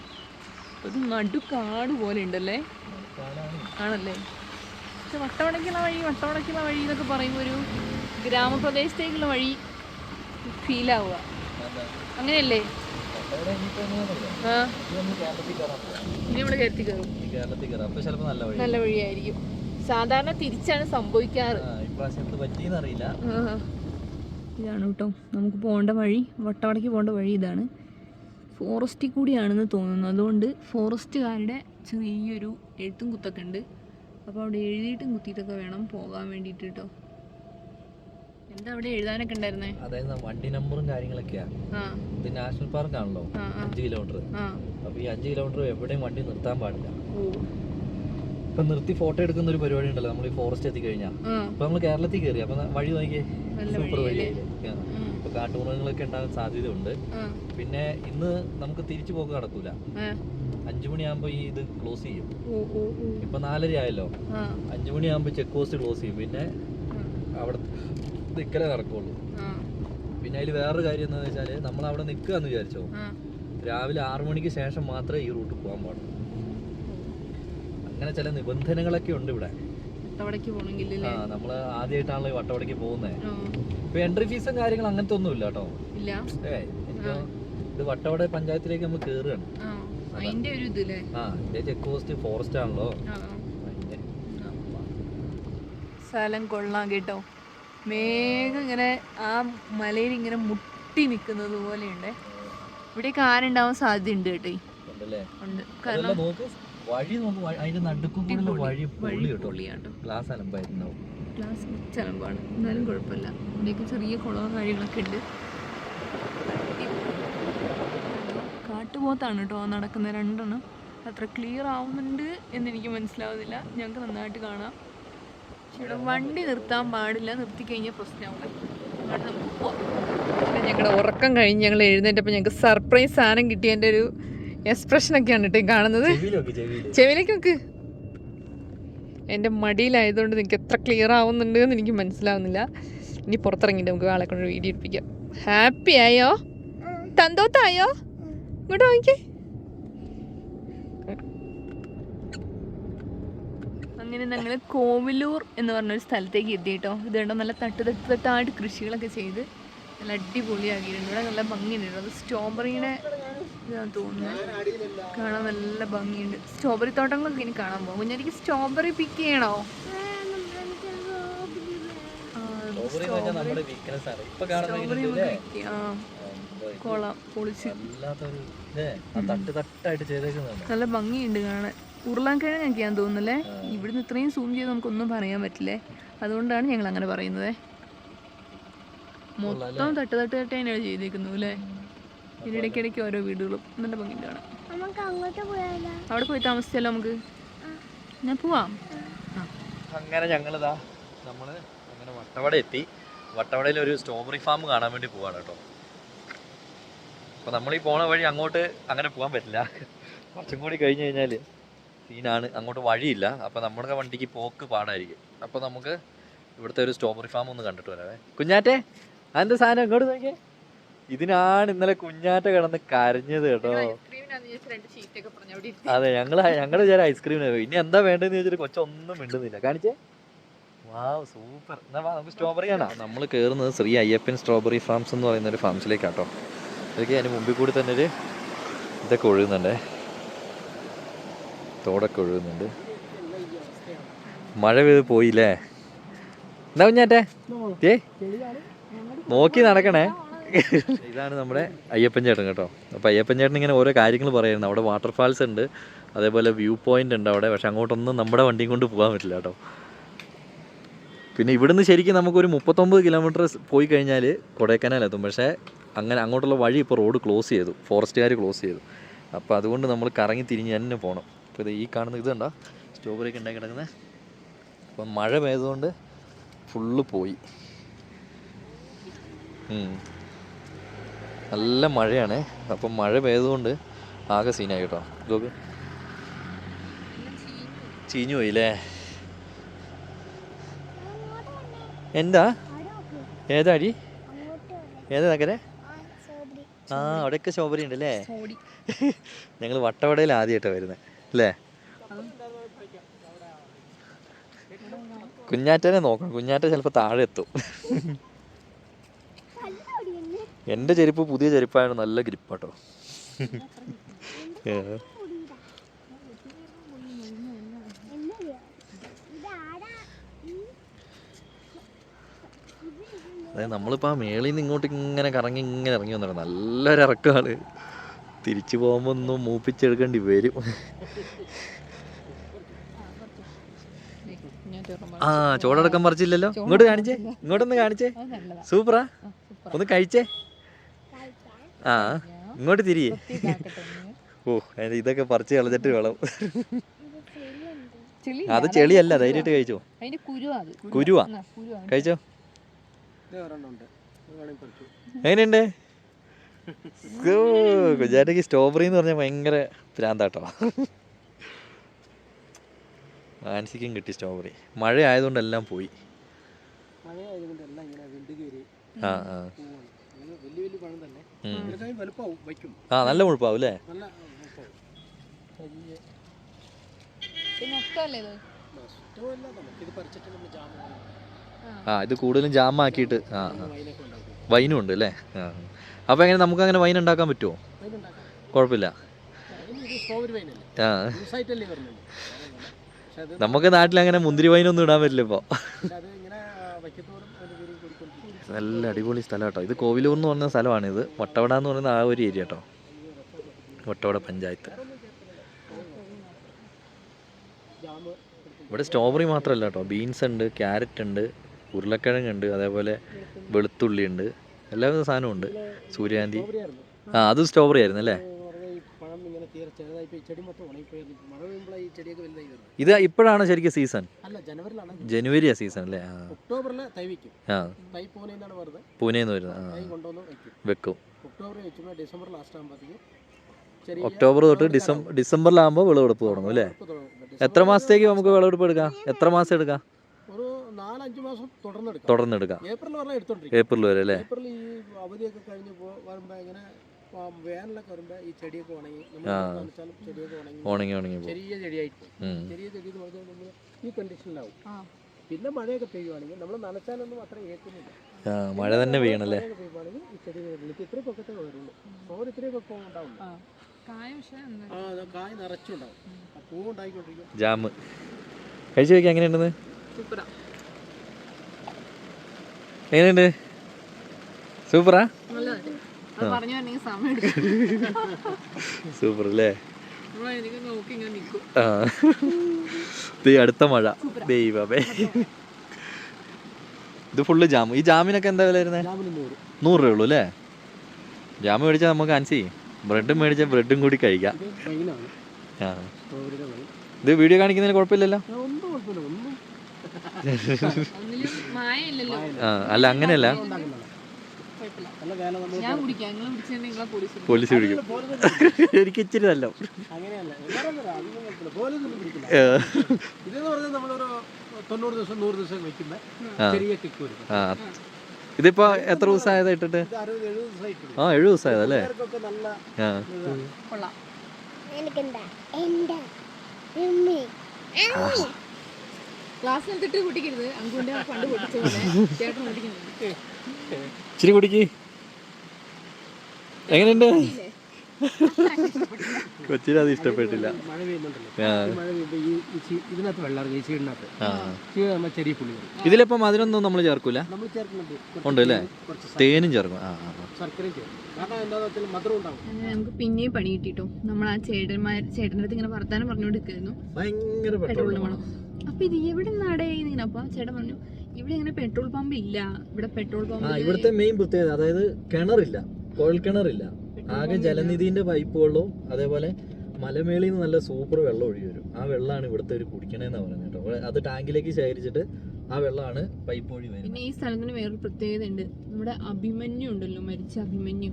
ഒരു നടുക്കാട് പോലെ ഉണ്ടല്ലേ? ആണല്ലേ? പക്ഷെ വട്ടവടക്കുള്ള വഴി എന്നൊക്കെ പറയുമ്പോൾ ഒരു ഗ്രാമപ്രദേശത്തേക്കുള്ള വഴി ഫീലാവുക, അങ്ങനെയല്ലേ? ഇനി നമ്മള് കേരളത്തിൽ കയറും. നല്ല വഴിയായിരിക്കും. സാധാരണ തിരിച്ചാണ് സംഭവിക്കാറ്. ഇതാണ് കേട്ടോ നമുക്ക് പോകേണ്ട വഴി. വട്ടവടക്ക് പോകേണ്ട വഴി ഇതാണ്. ഫോറസ്റ്റിൽ കൂടിയാണെന്ന് തോന്നുന്നു. അതുകൊണ്ട് ഫോറസ്റ്റുകാരുടെ ചെറിയൊരു എഴുത്തും കുത്തൊക്കെ ഉണ്ട്. അപ്പോൾ അവിടെ എഴുതിയിട്ടും കുത്തിയിട്ടൊക്കെ വേണം പോകാൻ വേണ്ടിയിട്ട് കേട്ടോ. എന്താ അവിടെ എഴുതാനൊക്കെ ഉണ്ടായിരുന്നേ? അതായത് വണ്ടി നമ്പറും കാര്യങ്ങളൊക്കെയാ. ഇത് നാഷണൽ പാർക്ക് ആണല്ലോ, 5 കിലോമീറ്റർ. അപ്പൊ ഈ 5 കിലോമീറ്റർ എവിടെയും വണ്ടി നിർത്താൻ പാടില്ല. ഇപ്പൊ നിർത്തി ഫോട്ടോ എടുക്കുന്ന ഒരു പരിപാടി ഉണ്ടല്ലോ നമ്മൾ ഈ ഫോറസ്റ്റ് എത്തി കഴിഞ്ഞാൽ. ഇപ്പൊ നമ്മൾ കേരളത്തിൽ കയറി, അപ്പൊ വഴി നോക്കിയേ, സൂപ്പർ വഴി. ഇപ്പൊ കാട്ടുമൃഗങ്ങളൊക്കെ ഉണ്ടാകാൻ സാധ്യതയുണ്ട്. പിന്നെ ഇന്ന് നമുക്ക് തിരിച്ചു പോക്ക് നടക്കൂല. 5 മണിയാകുമ്പോ ഈ ഇത് ക്ലോസ് ചെയ്യും. ഇപ്പൊ 4:30 ആയല്ലോ. 5 മണിയാകുമ്പോ ചെക്ക് പോസ്റ്റ് ക്ലോസ് ചെയ്യും. പിന്നെ അവിടെ നിക്കലേ നടക്കുള്ളൂ. പിന്നെ അതിൽ വേറൊരു കാര്യം എന്താണെന്ന് വെച്ചാല് നമ്മൾ അവിടെ നിൽക്കുകയെന്ന് വിചാരിച്ചോ, രാവിലെ 6 മണിക്ക് ശേഷം മാത്രമേ ഈ റൂട്ട് പോകാൻ പാടുള്ളൂ. അങ്ങനെ ചില നിബന്ധനകളൊക്കെ ഉണ്ട് ഇവിടെ. നമ്മള് ആദ്യമായിട്ടാണല്ലോ ഈ വട്ടവടയ്ക്ക് പോകുന്നത്. ഇപ്പൊ എൻട്രി ഫീസും കാര്യങ്ങളും അങ്ങനത്തെ ഒന്നും ഇല്ല കേട്ടോ. ഇത് വട്ടവട പഞ്ചായത്തിലേക്ക് നമ്മൾ കേറുകയാണ്. ചെക്ക് പോസ്റ്റ് ഫോറസ്റ്റ് ആണല്ലോ. സ്ഥലം കൊള്ളാം കേട്ടോ. മേഘം ഇങ്ങനെ ആ മലയിൽ ഇങ്ങനെ മുട്ടി നിൽക്കുന്നത് പോലെയുണ്ട്. ഇവിടെയൊക്കെ ആരുണ്ടാവാൻ സാധ്യതയുണ്ട് കേട്ടോ. ഉണ്ട്. കാരണം വഴി അതിന്റെ നടുക്കുള്ള വഴി പൊളിയാട്ടോ. ഗ്ലാസ് അലമ്പായിട്ടുണ്ടാവും. ഗ്ലാസ് അലമ്പാണ്, എന്നാലും കുഴപ്പമില്ല. ഇവിടെയൊക്കെ ചെറിയ കുളവും കാര്യങ്ങളൊക്കെ ഉണ്ട്. കാട്ടുപോത്താണ് കേട്ടോ നടക്കുന്ന 2 അത്ര ക്ലിയർ ആവുന്നുണ്ട് എന്നെനിക്ക് മനസ്സിലാവുന്നില്ല. ഞങ്ങൾക്ക് നന്നായിട്ട് കാണാം. ഇവിടെ വണ്ടി നിർത്താൻ പാടില്ല, നിർത്തി കഴിഞ്ഞാൽ പ്രശ്നമാവും. അതുകൊണ്ട് നമുക്ക് പോവാം. ഞങ്ങളുടെ ഉറക്കം കഴിഞ്ഞ് ഞങ്ങൾ എഴുന്നേറ്റപ്പോൾ ഞങ്ങൾക്ക് സർപ്രൈസ് സാധനം കിട്ടിയതിൻ്റെ ഒരു എക്സ്പ്രഷനൊക്കെയാണ് കേട്ടോ കാണുന്നത്. ചെവിയിലേക്ക് നോക്ക്. എൻ്റെ മടിയിലായതുകൊണ്ട് നിങ്ങൾക്ക് എത്ര ക്ലിയർ ആവുന്നുണ്ട് എന്ന് എനിക്ക് മനസ്സിലാവുന്നില്ല. ഇനി പുറത്തിറങ്ങിയിട്ട് നമുക്ക് ആളെ കൊണ്ട് വീഡിയോ എടുപ്പിക്കാം. ഹാപ്പി ആയോ? സന്തോഷമായോ? ഇങ്ങോട്ട് നോക്കിക്കേ. അങ്ങനെ ഞങ്ങൾ കോവിലൂർ എന്ന് പറഞ്ഞൊരു സ്ഥലത്തേക്ക് എത്തി കേട്ടോ. ഇത് കണ്ടോ, നല്ല തട്ടായിട്ട് കൃഷികളൊക്കെ ചെയ്ത് നല്ല അടിപൊളിയാക്കിയിട്ടുണ്ട്. ഇവിടെ നല്ല ഭംഗിയുണ്ട്. അത് സ്ട്രോബെറിയുടെ ഇതാന്ന് തോന്നുന്നത്. കാണാൻ നല്ല ഭംഗിയുണ്ട്. സ്ട്രോബെറി തോട്ടങ്ങളൊക്കെ ഇനി കാണാൻ പോകും. കുഞ്ഞാనికి സ്ട്രോബെറി പിക്ക് ചെയ്യണോ? കൊള്ളാം, പൊളിച്ച് നല്ല ഭംഗിയുണ്ട് കാണാൻ. ഉരുളൻകിഴങ്ങൊക്കെയാന്ന് തോന്നുന്നല്ലേ. ഇവിടുന്ന് ഇത്രയും സൂം ചെയ്ത് നമുക്കൊന്നും പറയാൻ പറ്റില്ലേ. അതുകൊണ്ടാണ് ഞങ്ങൾ അങ്ങനെ പറയുന്നത്. മൊത്തം തട്ടാണ് ചെയ്തേക്കുന്നു അല്ലേ. ഇതിനിടയ്ക്കിടയ്ക്ക് ഓരോ വീടുകളും നല്ല ഭംഗിയുണ്ട് കാണാൻ. അവിടെ പോയി താമസിച്ചല്ലോ നമുക്ക്. ഞാൻ പോവാം. അങ്ങനെ ഞങ്ങളിതാ അങ്ങനെ വട്ടവട എത്തി. വട്ടവടയിൽ ഒരു സ്ട്രോബെറി ഫാം കാണാൻ വേണ്ടി പോവാണ് കേട്ടോ. അപ്പോൾ നമ്മളീ പോണ വഴി അങ്ങോട്ട് അങ്ങനെ പോകാൻ പറ്റില്ല. കുറച്ചും കൂടി കഴിഞ്ഞ് കഴിഞ്ഞാൽ സീനാണ്. അങ്ങോട്ട് വഴിയില്ല. അപ്പോൾ നമ്മുടെ വണ്ടിക്ക് പോക്ക് പാടായിരിക്കും. അപ്പോൾ നമുക്ക് ഇവിടുത്തെ ഒരു സ്ട്രോബെറി ഫാം ഒന്ന് കണ്ടിട്ട് വരാവേ. കുഞ്ഞാറ്റെ, അതിൻ്റെ സാധനം അങ്ങോട്ട് നോക്കിയേ. ഇതിനാണ് ഇന്നലെ കുഞ്ഞാറ്റ കിടന്ന് കരഞ്ഞത് കേട്ടോ. അതെ, ഞങ്ങളുടെ വിചാരം ഐസ്ക്രീമിന്. ഇനി എന്താ വേണ്ടതെന്ന് ചോദിച്ചിട്ട് കൊച്ചൊന്നും മിണ്ടുന്നില്ല. കാണിച്ചേ. വാവ്, സൂപ്പർ. എന്നാ നമുക്ക് സ്ട്രോബെറി കാണാം. നമ്മൾ കയറുന്നത് ശ്രീ അയ്യപ്പൻ സ്ട്രോബെറി ഫാംസ് എന്ന് പറയുന്ന ഒരു ഫാംസിലേക്കാട്ടോ. ഇതൊക്കെ അതിന് മുമ്പിൽ കൂടി തന്നെ ഒരു ഇതൊക്കെ ഒഴുകുന്നുണ്ട്, തോടൊക്കെ ഒഴുകുന്നുണ്ട്. മഴ പെയ്ത് പോയില്ലേ. എന്താ കുഞ്ഞാറ്റെ നോക്കി നടക്കണേ. ഇതാണ് നമ്മുടെ അയ്യപ്പൻ ചേട്ടൻ കേട്ടോ. അപ്പോൾ അയ്യപ്പൻ ചേട്ടൻ ഇങ്ങനെ ഓരോ കാര്യങ്ങൾ പറയുന്നു. അവിടെ വാട്ടർഫാൾസ് ഉണ്ട്, അതേപോലെ വ്യൂ പോയിന്റ് ഉണ്ട് അവിടെ. പക്ഷെ അങ്ങോട്ടൊന്നും നമ്മുടെ വണ്ടിയും കൊണ്ട് പോകാൻ പറ്റില്ല കേട്ടോ. പിന്നെ ഇവിടുന്ന് ശരിക്കും നമുക്കൊരു 39 കിലോമീറ്റർ പോയി കഴിഞ്ഞാൽ കൊടൈക്കനാൽ എത്തും. പക്ഷേ അങ്ങനെ അങ്ങോട്ടുള്ള വഴി ഇപ്പോൾ റോഡ് ക്ലോസ് ചെയ്തു, ഫോറസ്റ്റുകാർ ക്ലോസ് ചെയ്തു. അപ്പോൾ അതുകൊണ്ട് നമ്മൾ കറങ്ങി തിരിഞ്ഞ് തന്നെ പോകണം. അപ്പോൾ ഇത് ഈ കാണുന്ന ഇത് കണ്ടോ, സ്ട്രോബെറി ഒക്കെ ഉണ്ടാക്കി കിടക്കുന്നത്. അപ്പം മഴ പെയ്തുകൊണ്ട് ഫുള്ള് പോയി. നല്ല മഴയാണ്. അപ്പം മഴ പെയ്തുകൊണ്ട് ആകെ സീനായി കേട്ടോ. ഇതൊക്കെ ചീഞ്ഞു പോയില്ലേ. എന്താ ഏതാടി ഏതാ നഗരെ? ആ, അവിടെയൊക്കെ സ്ട്രോബെറി ഉണ്ട് അല്ലേ. ഞങ്ങൾ വട്ടവടയിൽ ആദ്യമായിട്ടാണ് വരുന്നത് അല്ലേ. കുഞ്ഞാറ്റനെ നോക്കണം. കുഞ്ഞാറ്റ ചിലപ്പോൾ താഴെ എത്തും. എൻ്റെ ചെരുപ്പ് പുതിയ ചെരുപ്പായാണ്, നല്ല ഗ്രിപ്പാട്ടോ. അതായത് നമ്മളിപ്പോൾ ആ മേളിൽ നിന്ന് ഇങ്ങോട്ട് ഇങ്ങനെ കറങ്ങി ഇങ്ങനെ ഇറങ്ങി വന്നിട്ട് നല്ലൊരു ഇറക്കമാണ്. തിരിച്ചു പോകുമ്പോ ഒന്നും മൂപ്പിച്ചെടുക്കേണ്ടി വരും. ആ ചോടടക്കം പറിച്ചില്ലല്ലോ. ഇങ്ങോട്ട് കാണിച്ചേ, ഇങ്ങോട്ടൊന്ന് കാണിച്ചേ. സൂപ്പറാ, ഒന്ന് കഴിച്ചേ. ആ ഇങ്ങോട്ട് തിരിയേ. ഓ ഇതൊക്കെ പറിച്ച് കളഞ്ഞിട്ട് വേണം. അത് ചെളിയല്ല, ധൈര്യമായിട്ട് കഴിച്ചോ. കുരുവാ, കഴിച്ചോ. എങ്ങനെയുണ്ട്? കുഞ്ഞാറ്റയ്ക്ക് സ്ട്രോബെറി എന്ന് പറഞ്ഞാൽ ഭയങ്കര ഭ്രാന്താട്ടോ. ആൻസിക്കും കിട്ടി സ്ട്രോബെറി. മഴ ആയതുകൊണ്ട് എല്ലാം പോയി. ആ ആ ആ നല്ല മുഴുപ്പാവും അല്ലേ. ആ ഇത് കൂടുതലും ജാമാക്കിയിട്ട്. ആ വൈനും ഉണ്ട് അല്ലേ. ആ അപ്പോൾ എങ്ങനെ നമുക്ക് അങ്ങനെ വൈൻ ഉണ്ടാക്കാൻ പറ്റുമോ? കുഴപ്പമില്ല. ആ നമുക്ക് നാട്ടിൽ അങ്ങനെ മുന്തിരി വൈനൊന്നും ഇടാൻ പറ്റില്ല ഇപ്പോൾ. നല്ല അടിപൊളി സ്ഥലം കേട്ടോ. ഇത് കോവിലൂർ എന്ന് പറഞ്ഞ സ്ഥലമാണിത്. വട്ടവട എന്ന് പറയുന്ന ആ ഒരു ഏരിയ കേട്ടോ, വട്ടവട പഞ്ചായത്ത്. ഇവിടെ സ്ട്രോബെറി മാത്രമല്ല കേട്ടോ, ബീൻസ് ഉണ്ട്, ക്യാരറ്റ് ഉണ്ട്, ഉരുളക്കിഴങ്ങുണ്ട്, അതേപോലെ വെളുത്തുള്ളി ഉണ്ട്, എല്ലാവിധ സാധനവും ഉണ്ട്. സൂര്യകാന്തി. ആ അതും സ്ട്രോബെറി ആയിരുന്നു അല്ലേ. ഇത് ഇപ്പോഴാണ് ശരിക്കും സീസൺ? ജനുവരിയാ സീസൺ അല്ലേ. ആ പൂനെന്ന് വരുന്നത്. വെക്കും. ഒക്ടോബർ തൊട്ട് ഡിസംബറിലാകുമ്പോൾ വിളവെടുപ്പ് തുടങ്ങും അല്ലേ. എത്ര മാസത്തേക്ക് നമുക്ക് വിളവെടുപ്പ് എടുക്കാം? എത്ര മാസം എടുക്കാം? തുടർന്നെടുക്കാം. ഏപ്രിൽ വരെ അല്ലേ. വേനലൊക്കെ വരുമ്പോൾ ഈ ചെടിയൊക്കെ ഉണങ്ങി ചെറിയ ചെടിയായിട്ട് ഈ കണ്ടീഷനിലാവും. പിന്നെ മഴയൊക്കെ പെയ്യുവാണെങ്കിൽ നമ്മൾ നനച്ചാലൊന്നും അത്ര ഏൽക്കുന്നില്ല. മഴ തന്നെ പെയ്യണല്ലേ. ഈ ചെടി ഇത്രയും പൊക്കത്തെ വരുള്ളൂ. ഓരോ ഇത്രയും പൊക്കം ഉണ്ടാവും. കായ് നിറച്ചുണ്ടാവും. പൂവ് ഉണ്ടായിക്കൊണ്ടിരിക്കും. ജാമ് കഴിച്ചു വയ്ക്കാം. എങ്ങനെയുണ്ടെന്ന്? എങ്ങനെയുണ്ട്? സൂപ്പറാ. സൂപ്പർ അല്ലേ. ആ അടുത്ത മഴ ദൈവമേ. ഇത് ഫുള്ള് ജാം. ഈ ജാമിനൊക്കെ എന്താ വില വരുന്നത്? 100 രൂപ ഉള്ളൂ അല്ലേ. ജാം മേടിച്ചാൽ നമുക്ക് ആൻസി ബ്രെഡും മേടിച്ചാൽ ബ്രെഡും കൂടി കഴിക്കാം. ആ ഇത് വീഡിയോ കാണിക്കുന്നതിന് കുഴപ്പമില്ലല്ലോ. ആ അല്ല അങ്ങനെയല്ല, പോലീസ് പിടിക്കും. എനിക്ക് ഇച്ചിരി നല്ല ഇതിപ്പോ എത്ര ദിവസമായത് ഇട്ടിട്ട്? ആ 7 ദിവസമായതല്ലേ. ആ ഇച്ചിരി കുടിക്ക്. എങ്ങനെയുണ്ട്? കൊച്ചിന് അത് ഇഷ്ടപ്പെട്ടില്ല. ഇതിലിപ്പം അതിനൊന്നും നമ്മൾ ചേർക്കൂല? ഉണ്ട് അല്ലേ. തേനും ചേർക്കും. നമുക്ക് പിന്നെയും പണി കിട്ടിട്ടോ. നമ്മൾ ആ ചേട്ടൻ്റെ അടുത്ത് ഇങ്ങനെ വർത്താനം പറഞ്ഞുകൊണ്ടിരിക്കുന്നു. പെട്രോളിന് വേണം. അപ്പൊ ഇത് എവിടെ നാടേ ഇങ്ങനെ. അപ്പൊ ചേട്ടൻ പറഞ്ഞു ഇവിടെ ഇങ്ങനെ പെട്രോൾ പമ്പ് ഇല്ല. ഇവിടെ പെട്രോൾ പമ്പ് ഇവിടുത്തെ മെയിൻ പ്രത്യേകത അതായത് കിണറില്ല, കുഴൽ കിണറില്ല. ആകെ ജലനിധിന്റെ പൈപ്പ് വെള്ളവും അതേപോലെ മലമേളിൽ നിന്ന് നല്ല സൂപ്പർ വെള്ളം ഒഴുകി വരും. ആ വെള്ളമാണ് ഇവിടുത്തെ ഒരു കുടിക്കണേന്നാ പറയുന്നത് കേട്ടോ. അത് ടാങ്കിലേക്ക് ശേഖരിച്ചിട്ട് ആ വെള്ളമാണ് പൈപ്പ് വഴി വരുന്നത്. പിന്നെ ഈ സ്ഥലത്തിന് വേറൊരു പ്രത്യേകത ഉണ്ട്. നമ്മുടെ അഭിമന്യു ഉണ്ടല്ലോ, മരിച്ച അഭിമന്യു,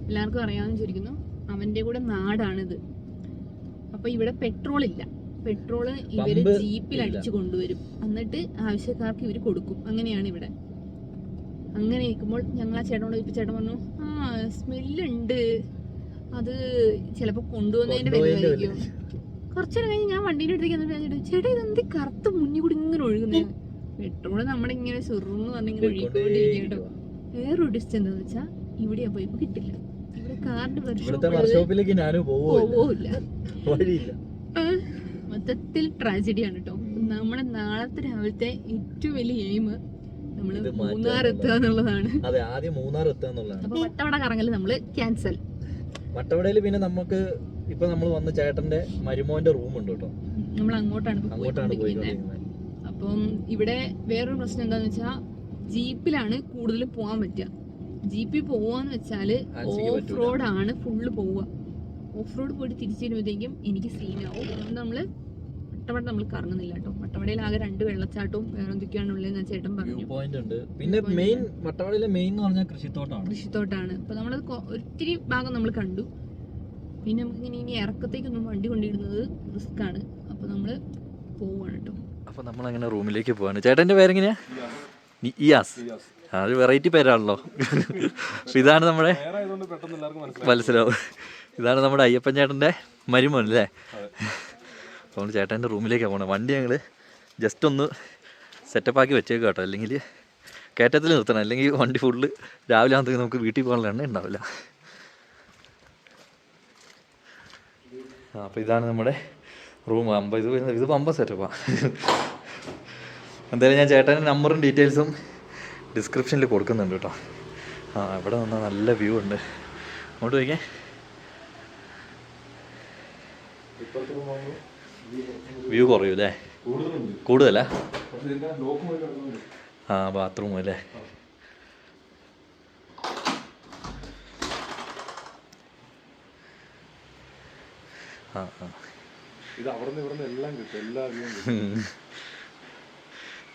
എല്ലാവർക്കും അറിയാമെന്ന് വിചാരിക്കുന്നു. അവന്റെ കൂടെ നാടാണിത്. അപ്പൊ ഇവിടെ പെട്രോൾ ഇല്ല. പെട്രോള് ഇവര് ജീപ്പിൽ അടിച്ചു കൊണ്ടുവരും. എന്നിട്ട് ആവശ്യക്കാർക്ക് ഇവര് കൊടുക്കും. അങ്ങനെയാണ് ഇവിടെ. അങ്ങനെ ഇരിക്കുമ്പോൾ ഞങ്ങൾ ആ ചേട്ടനോട് ചോദിച്ചു. ചേട്ടൻ പറഞ്ഞു സ്മെല്ലുണ്ട്, അത് ചിലപ്പോ കൊണ്ടുവന്നതിന്റെ വിലയായിരിക്കും. കുറച്ചേരം കഴിഞ്ഞ് ഞാൻ വണ്ടീൻ്റെ അടുത്തേക്ക് എന്നിട്ട് ചേട്ടാ ഇതെന്ത് കറുത്ത് മുന്നിൽ കൂടി ഇങ്ങനെ ഒഴുകുന്നേ. പെട്രോള് നമ്മളിങ്ങനെ ചെറുന്ന് പറഞ്ഞിങ്ങനെ ഒഴുകിക്കൊണ്ടിരിക്കും കേട്ടോ. വേറൊരു ഡിസ്റ്റ് എന്താന്ന് വെച്ചാൽ ഇവിടെ ആ പൈപ്പ് കിട്ടില്ല. ഇവിടെ കാറിന്റെ പോവില്ല. മൊത്തത്തിൽ ട്രാജഡിയാണ് കേട്ടോ. നമ്മുടെ നാളത്തെ രാവിലത്തെ ഏറ്റവും വലിയ എയിം നമ്മള് മൂന്നാർ എത്തുക എന്നുള്ളതാണ്. അതെ, ആദ്യം മൂന്നാർ എത്തുക എന്നുള്ളതാണ്. അപ്പൊ വട്ടവട കറങ്ങല് നമ്മള് ക്യാൻസൽ. വട്ടവടയിൽ പിന്നെ നമുക്ക് ഇപ്പൊ നമ്മൾ വന്ന ചേട്ടന്റെ മരുമോന്റെ റൂമുണ്ട് കേട്ടോ. നമ്മൾ അങ്ങോട്ടാണ് അങ്ങോട്ടാണ് പോയിക്കൊണ്ടിരിക്കുന്നത്. അപ്പം ഇവിടെ വേറൊരു പ്രശ്നം എന്താന്ന് വെച്ചാൽ ജീപ്പിലാണ് കൂടുതൽ പോകാൻ പറ്റുക. ജീപ്പിൽ പോവാന്ന് വെച്ചാല് ഓഫ് റോഡാണ് ഫുള്ള് പോവുക. ഓഫ് റോഡ് പോയിട്ട് തിരിച്ചു വരുമ്പോഴത്തേക്കും എനിക്ക് സീനാവും. അതുകൊണ്ട് നമ്മള് വട്ടവട നമ്മൾ കറങ്ങുന്നില്ല കേട്ടോ. വട്ടവടയിൽ ആകെ 2 വെള്ളച്ചാട്ടവും വേറെ എന്തൊക്കെയാണ് ഉള്ളതെന്ന് ചേട്ടൻ പറഞ്ഞു. പിന്നെ മെയിൻ വട്ടവടയിലെ മെയിൻ എന്ന് പറഞ്ഞാൽ കൃഷിത്തോട്ടാണ്. അപ്പൊ നമ്മളത് ഒത്തിരി ഭാഗം നമ്മൾ കണ്ടു. പിന്നെ നമുക്ക് ഇനി ഇറക്കത്തേക്കൊന്നും വണ്ടി കൊണ്ടിടുന്നത് റിസ്ക് ആണ്. അപ്പൊ നമ്മള് പോവാണ് കേട്ടോ. അപ്പൊ നമ്മളങ്ങനെ റൂമിലേക്ക് പോവാണ്. ചേട്ടന്റെ പേരെങ്ങനെയാ? ഇയാസ്. അത് വെറൈറ്റി പേരാണല്ലോ. ഇതാണ് നമ്മുടെ മനസ്സിലാവും. ഇതാണ് നമ്മുടെ അയ്യപ്പൻ ചേട്ടന്റെ മരുമോൻ അല്ലേ? അപ്പോൾ ചേട്ടൻ്റെ റൂമിലേക്കാണ് പോകണം. വണ്ടി ഞങ്ങൾ ജസ്റ്റ് ഒന്ന് സെറ്റപ്പാക്കി വെച്ചേക്കാം കേട്ടോ. അല്ലെങ്കിൽ കയറ്റത്തിൽ നിർത്തണം. അല്ലെങ്കിൽ വണ്ടി ഫുള്ള് രാവിലെ ആകുമ്പോഴത്തേക്ക് നമുക്ക് വീട്ടിൽ പോകാനുള്ള എണ്ണ ഉണ്ടാവില്ല. അപ്പോൾ ഇതാണ് നമ്മുടെ റൂം. ഇത് പമ്പ സെറ്റപ്പാണ്. എന്തായാലും ഞാൻ ചേട്ടൻ്റെ നമ്പറും ഡീറ്റെയിൽസും ഡിസ്ക്രിപ്ഷനിൽ കൊടുക്കുന്നുണ്ട് കേട്ടോ. ഇവിടെ നിന്നാൽ നല്ല വ്യൂ ഉണ്ട്. അങ്ങോട്ട് പോയിക്കേ. വ്യൂ കുറയും അല്ലേ? കൂടുതലാ? ബാത്റൂം അല്ലേ?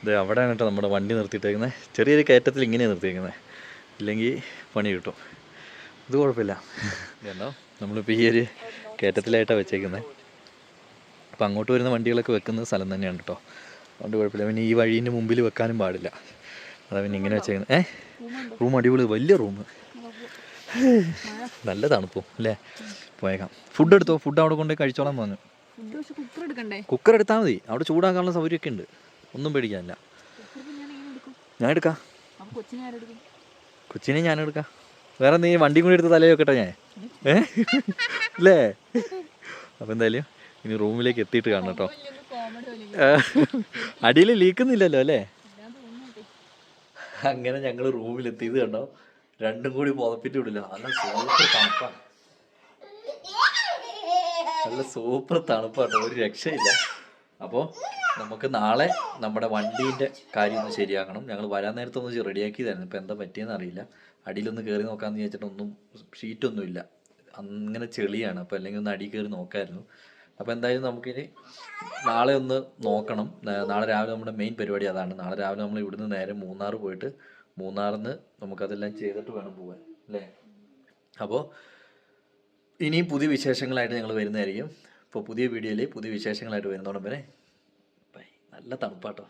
ഇത് അവിടെയാണ് കേട്ടോ നമ്മുടെ വണ്ടി നിർത്തിയിട്ടേക്കുന്നത്. ചെറിയൊരു കയറ്റത്തിൽ ഇങ്ങനെയാണ് നിർത്തിയേക്കുന്നത്. ഇല്ലെങ്കിൽ പണി കിട്ടും. ഇത് കുഴപ്പമില്ല. കേട്ടോ, നമ്മളിപ്പോൾ ഈ ഒരു കയറ്റത്തിലായിട്ടാണ് വെച്ചേക്കുന്നത്. അപ്പോൾ അങ്ങോട്ട് വരുന്ന വണ്ടികളൊക്കെ വെക്കുന്ന സ്ഥലം തന്നെയാണ് കേട്ടോ. അതുകൊണ്ട് കുഴപ്പമില്ല. പിന്നെ ഈ വഴീൻ്റെ മുമ്പിൽ വെക്കാനും പാടില്ല. അതാ പിന്നെ ഇങ്ങനെ വെച്ചേക്കുന്നത്. റൂം അടിപൊളി, വലിയ റൂം, നല്ല തണുപ്പും അല്ലേ? പോയേക്കാം. ഫുഡ് എടുത്തോ? ഫുഡ് അവിടെ കൊണ്ടുപോയി കഴിച്ചോളാൻ പറഞ്ഞു. കുക്കർ എടുത്താൽ മതി. അവിടെ ചൂടാക്കാനുള്ള സൗകര്യമൊക്കെ ഉണ്ട്. ഒന്നും പേടിക്കാനില്ല. ഞാൻ എടുക്കാം. കൊച്ചിനെ ഞാൻ എടുക്കാം. വേറെ എന്തെങ്കിലും വണ്ടി കൂടി എടുത്ത് തലയിൽ വെക്കട്ടെ ഞാൻ? അല്ലേ? അപ്പോൾ എന്തായാലും ഇനി റൂമിലേക്ക് എത്തിയിട്ട് കാണണം കേട്ടോ. അടിയിൽ ലീക്കുന്നില്ലല്ലോ അല്ലേ? അങ്ങനെ ഞങ്ങൾ റൂമിലെത്തിയത് കണ്ടോ. രണ്ടും കൂടി പുതപ്പിട്ട് വിടില്ല. നല്ല സൂപ്പർ തണുപ്പാണ്. നല്ല സൂപ്പർ തണുപ്പാട്ടോ. ഒരു രക്ഷയില്ല. അപ്പോൾ നമുക്ക് നാളെ നമ്മുടെ വണ്ടീൻ്റെ കാര്യം ഒന്ന് ശരിയാക്കണം. ഞങ്ങൾ വരാൻ നേരത്തൊന്ന് റെഡിയാക്കിയതായിരുന്നു. ഇപ്പോൾ എന്താ പറ്റിയെന്ന് അറിയില്ല. അടിയിലൊന്ന് കയറി നോക്കാമെന്ന് വിചാരിച്ചിട്ടൊന്നും ഷീറ്റൊന്നുമില്ല. അങ്ങനെ ചെളിയാണ്. അപ്പോൾ അല്ലെങ്കിൽ ഒന്ന് അടിയിൽ കയറി നോക്കാമായിരുന്നു. അപ്പോൾ എന്തായാലും നമുക്കിനി നാളെ ഒന്ന് നോക്കണം. നാളെ രാവിലെ നമ്മുടെ മെയിൻ പരിപാടി അതാണ്. നാളെ രാവിലെ നമ്മൾ ഇവിടുന്ന് നേരെ മൂന്നാർ പോയിട്ട് മൂന്നാറിൽ നിന്ന് നമുക്കതെല്ലാം ചെയ്തിട്ട് വേണം പോകാൻ അല്ലേ? അപ്പോൾ ഇനിയും പുതിയ വിശേഷങ്ങളായിട്ട് ഞങ്ങൾ വരുന്നതായിരിക്കും. ഇപ്പോൾ പുതിയ വീഡിയോയിൽ പുതിയ വിശേഷങ്ങളായിട്ട് വരുന്നതോടെ വരെ ബൈ. നല്ല തണുപ്പാട്ടോ.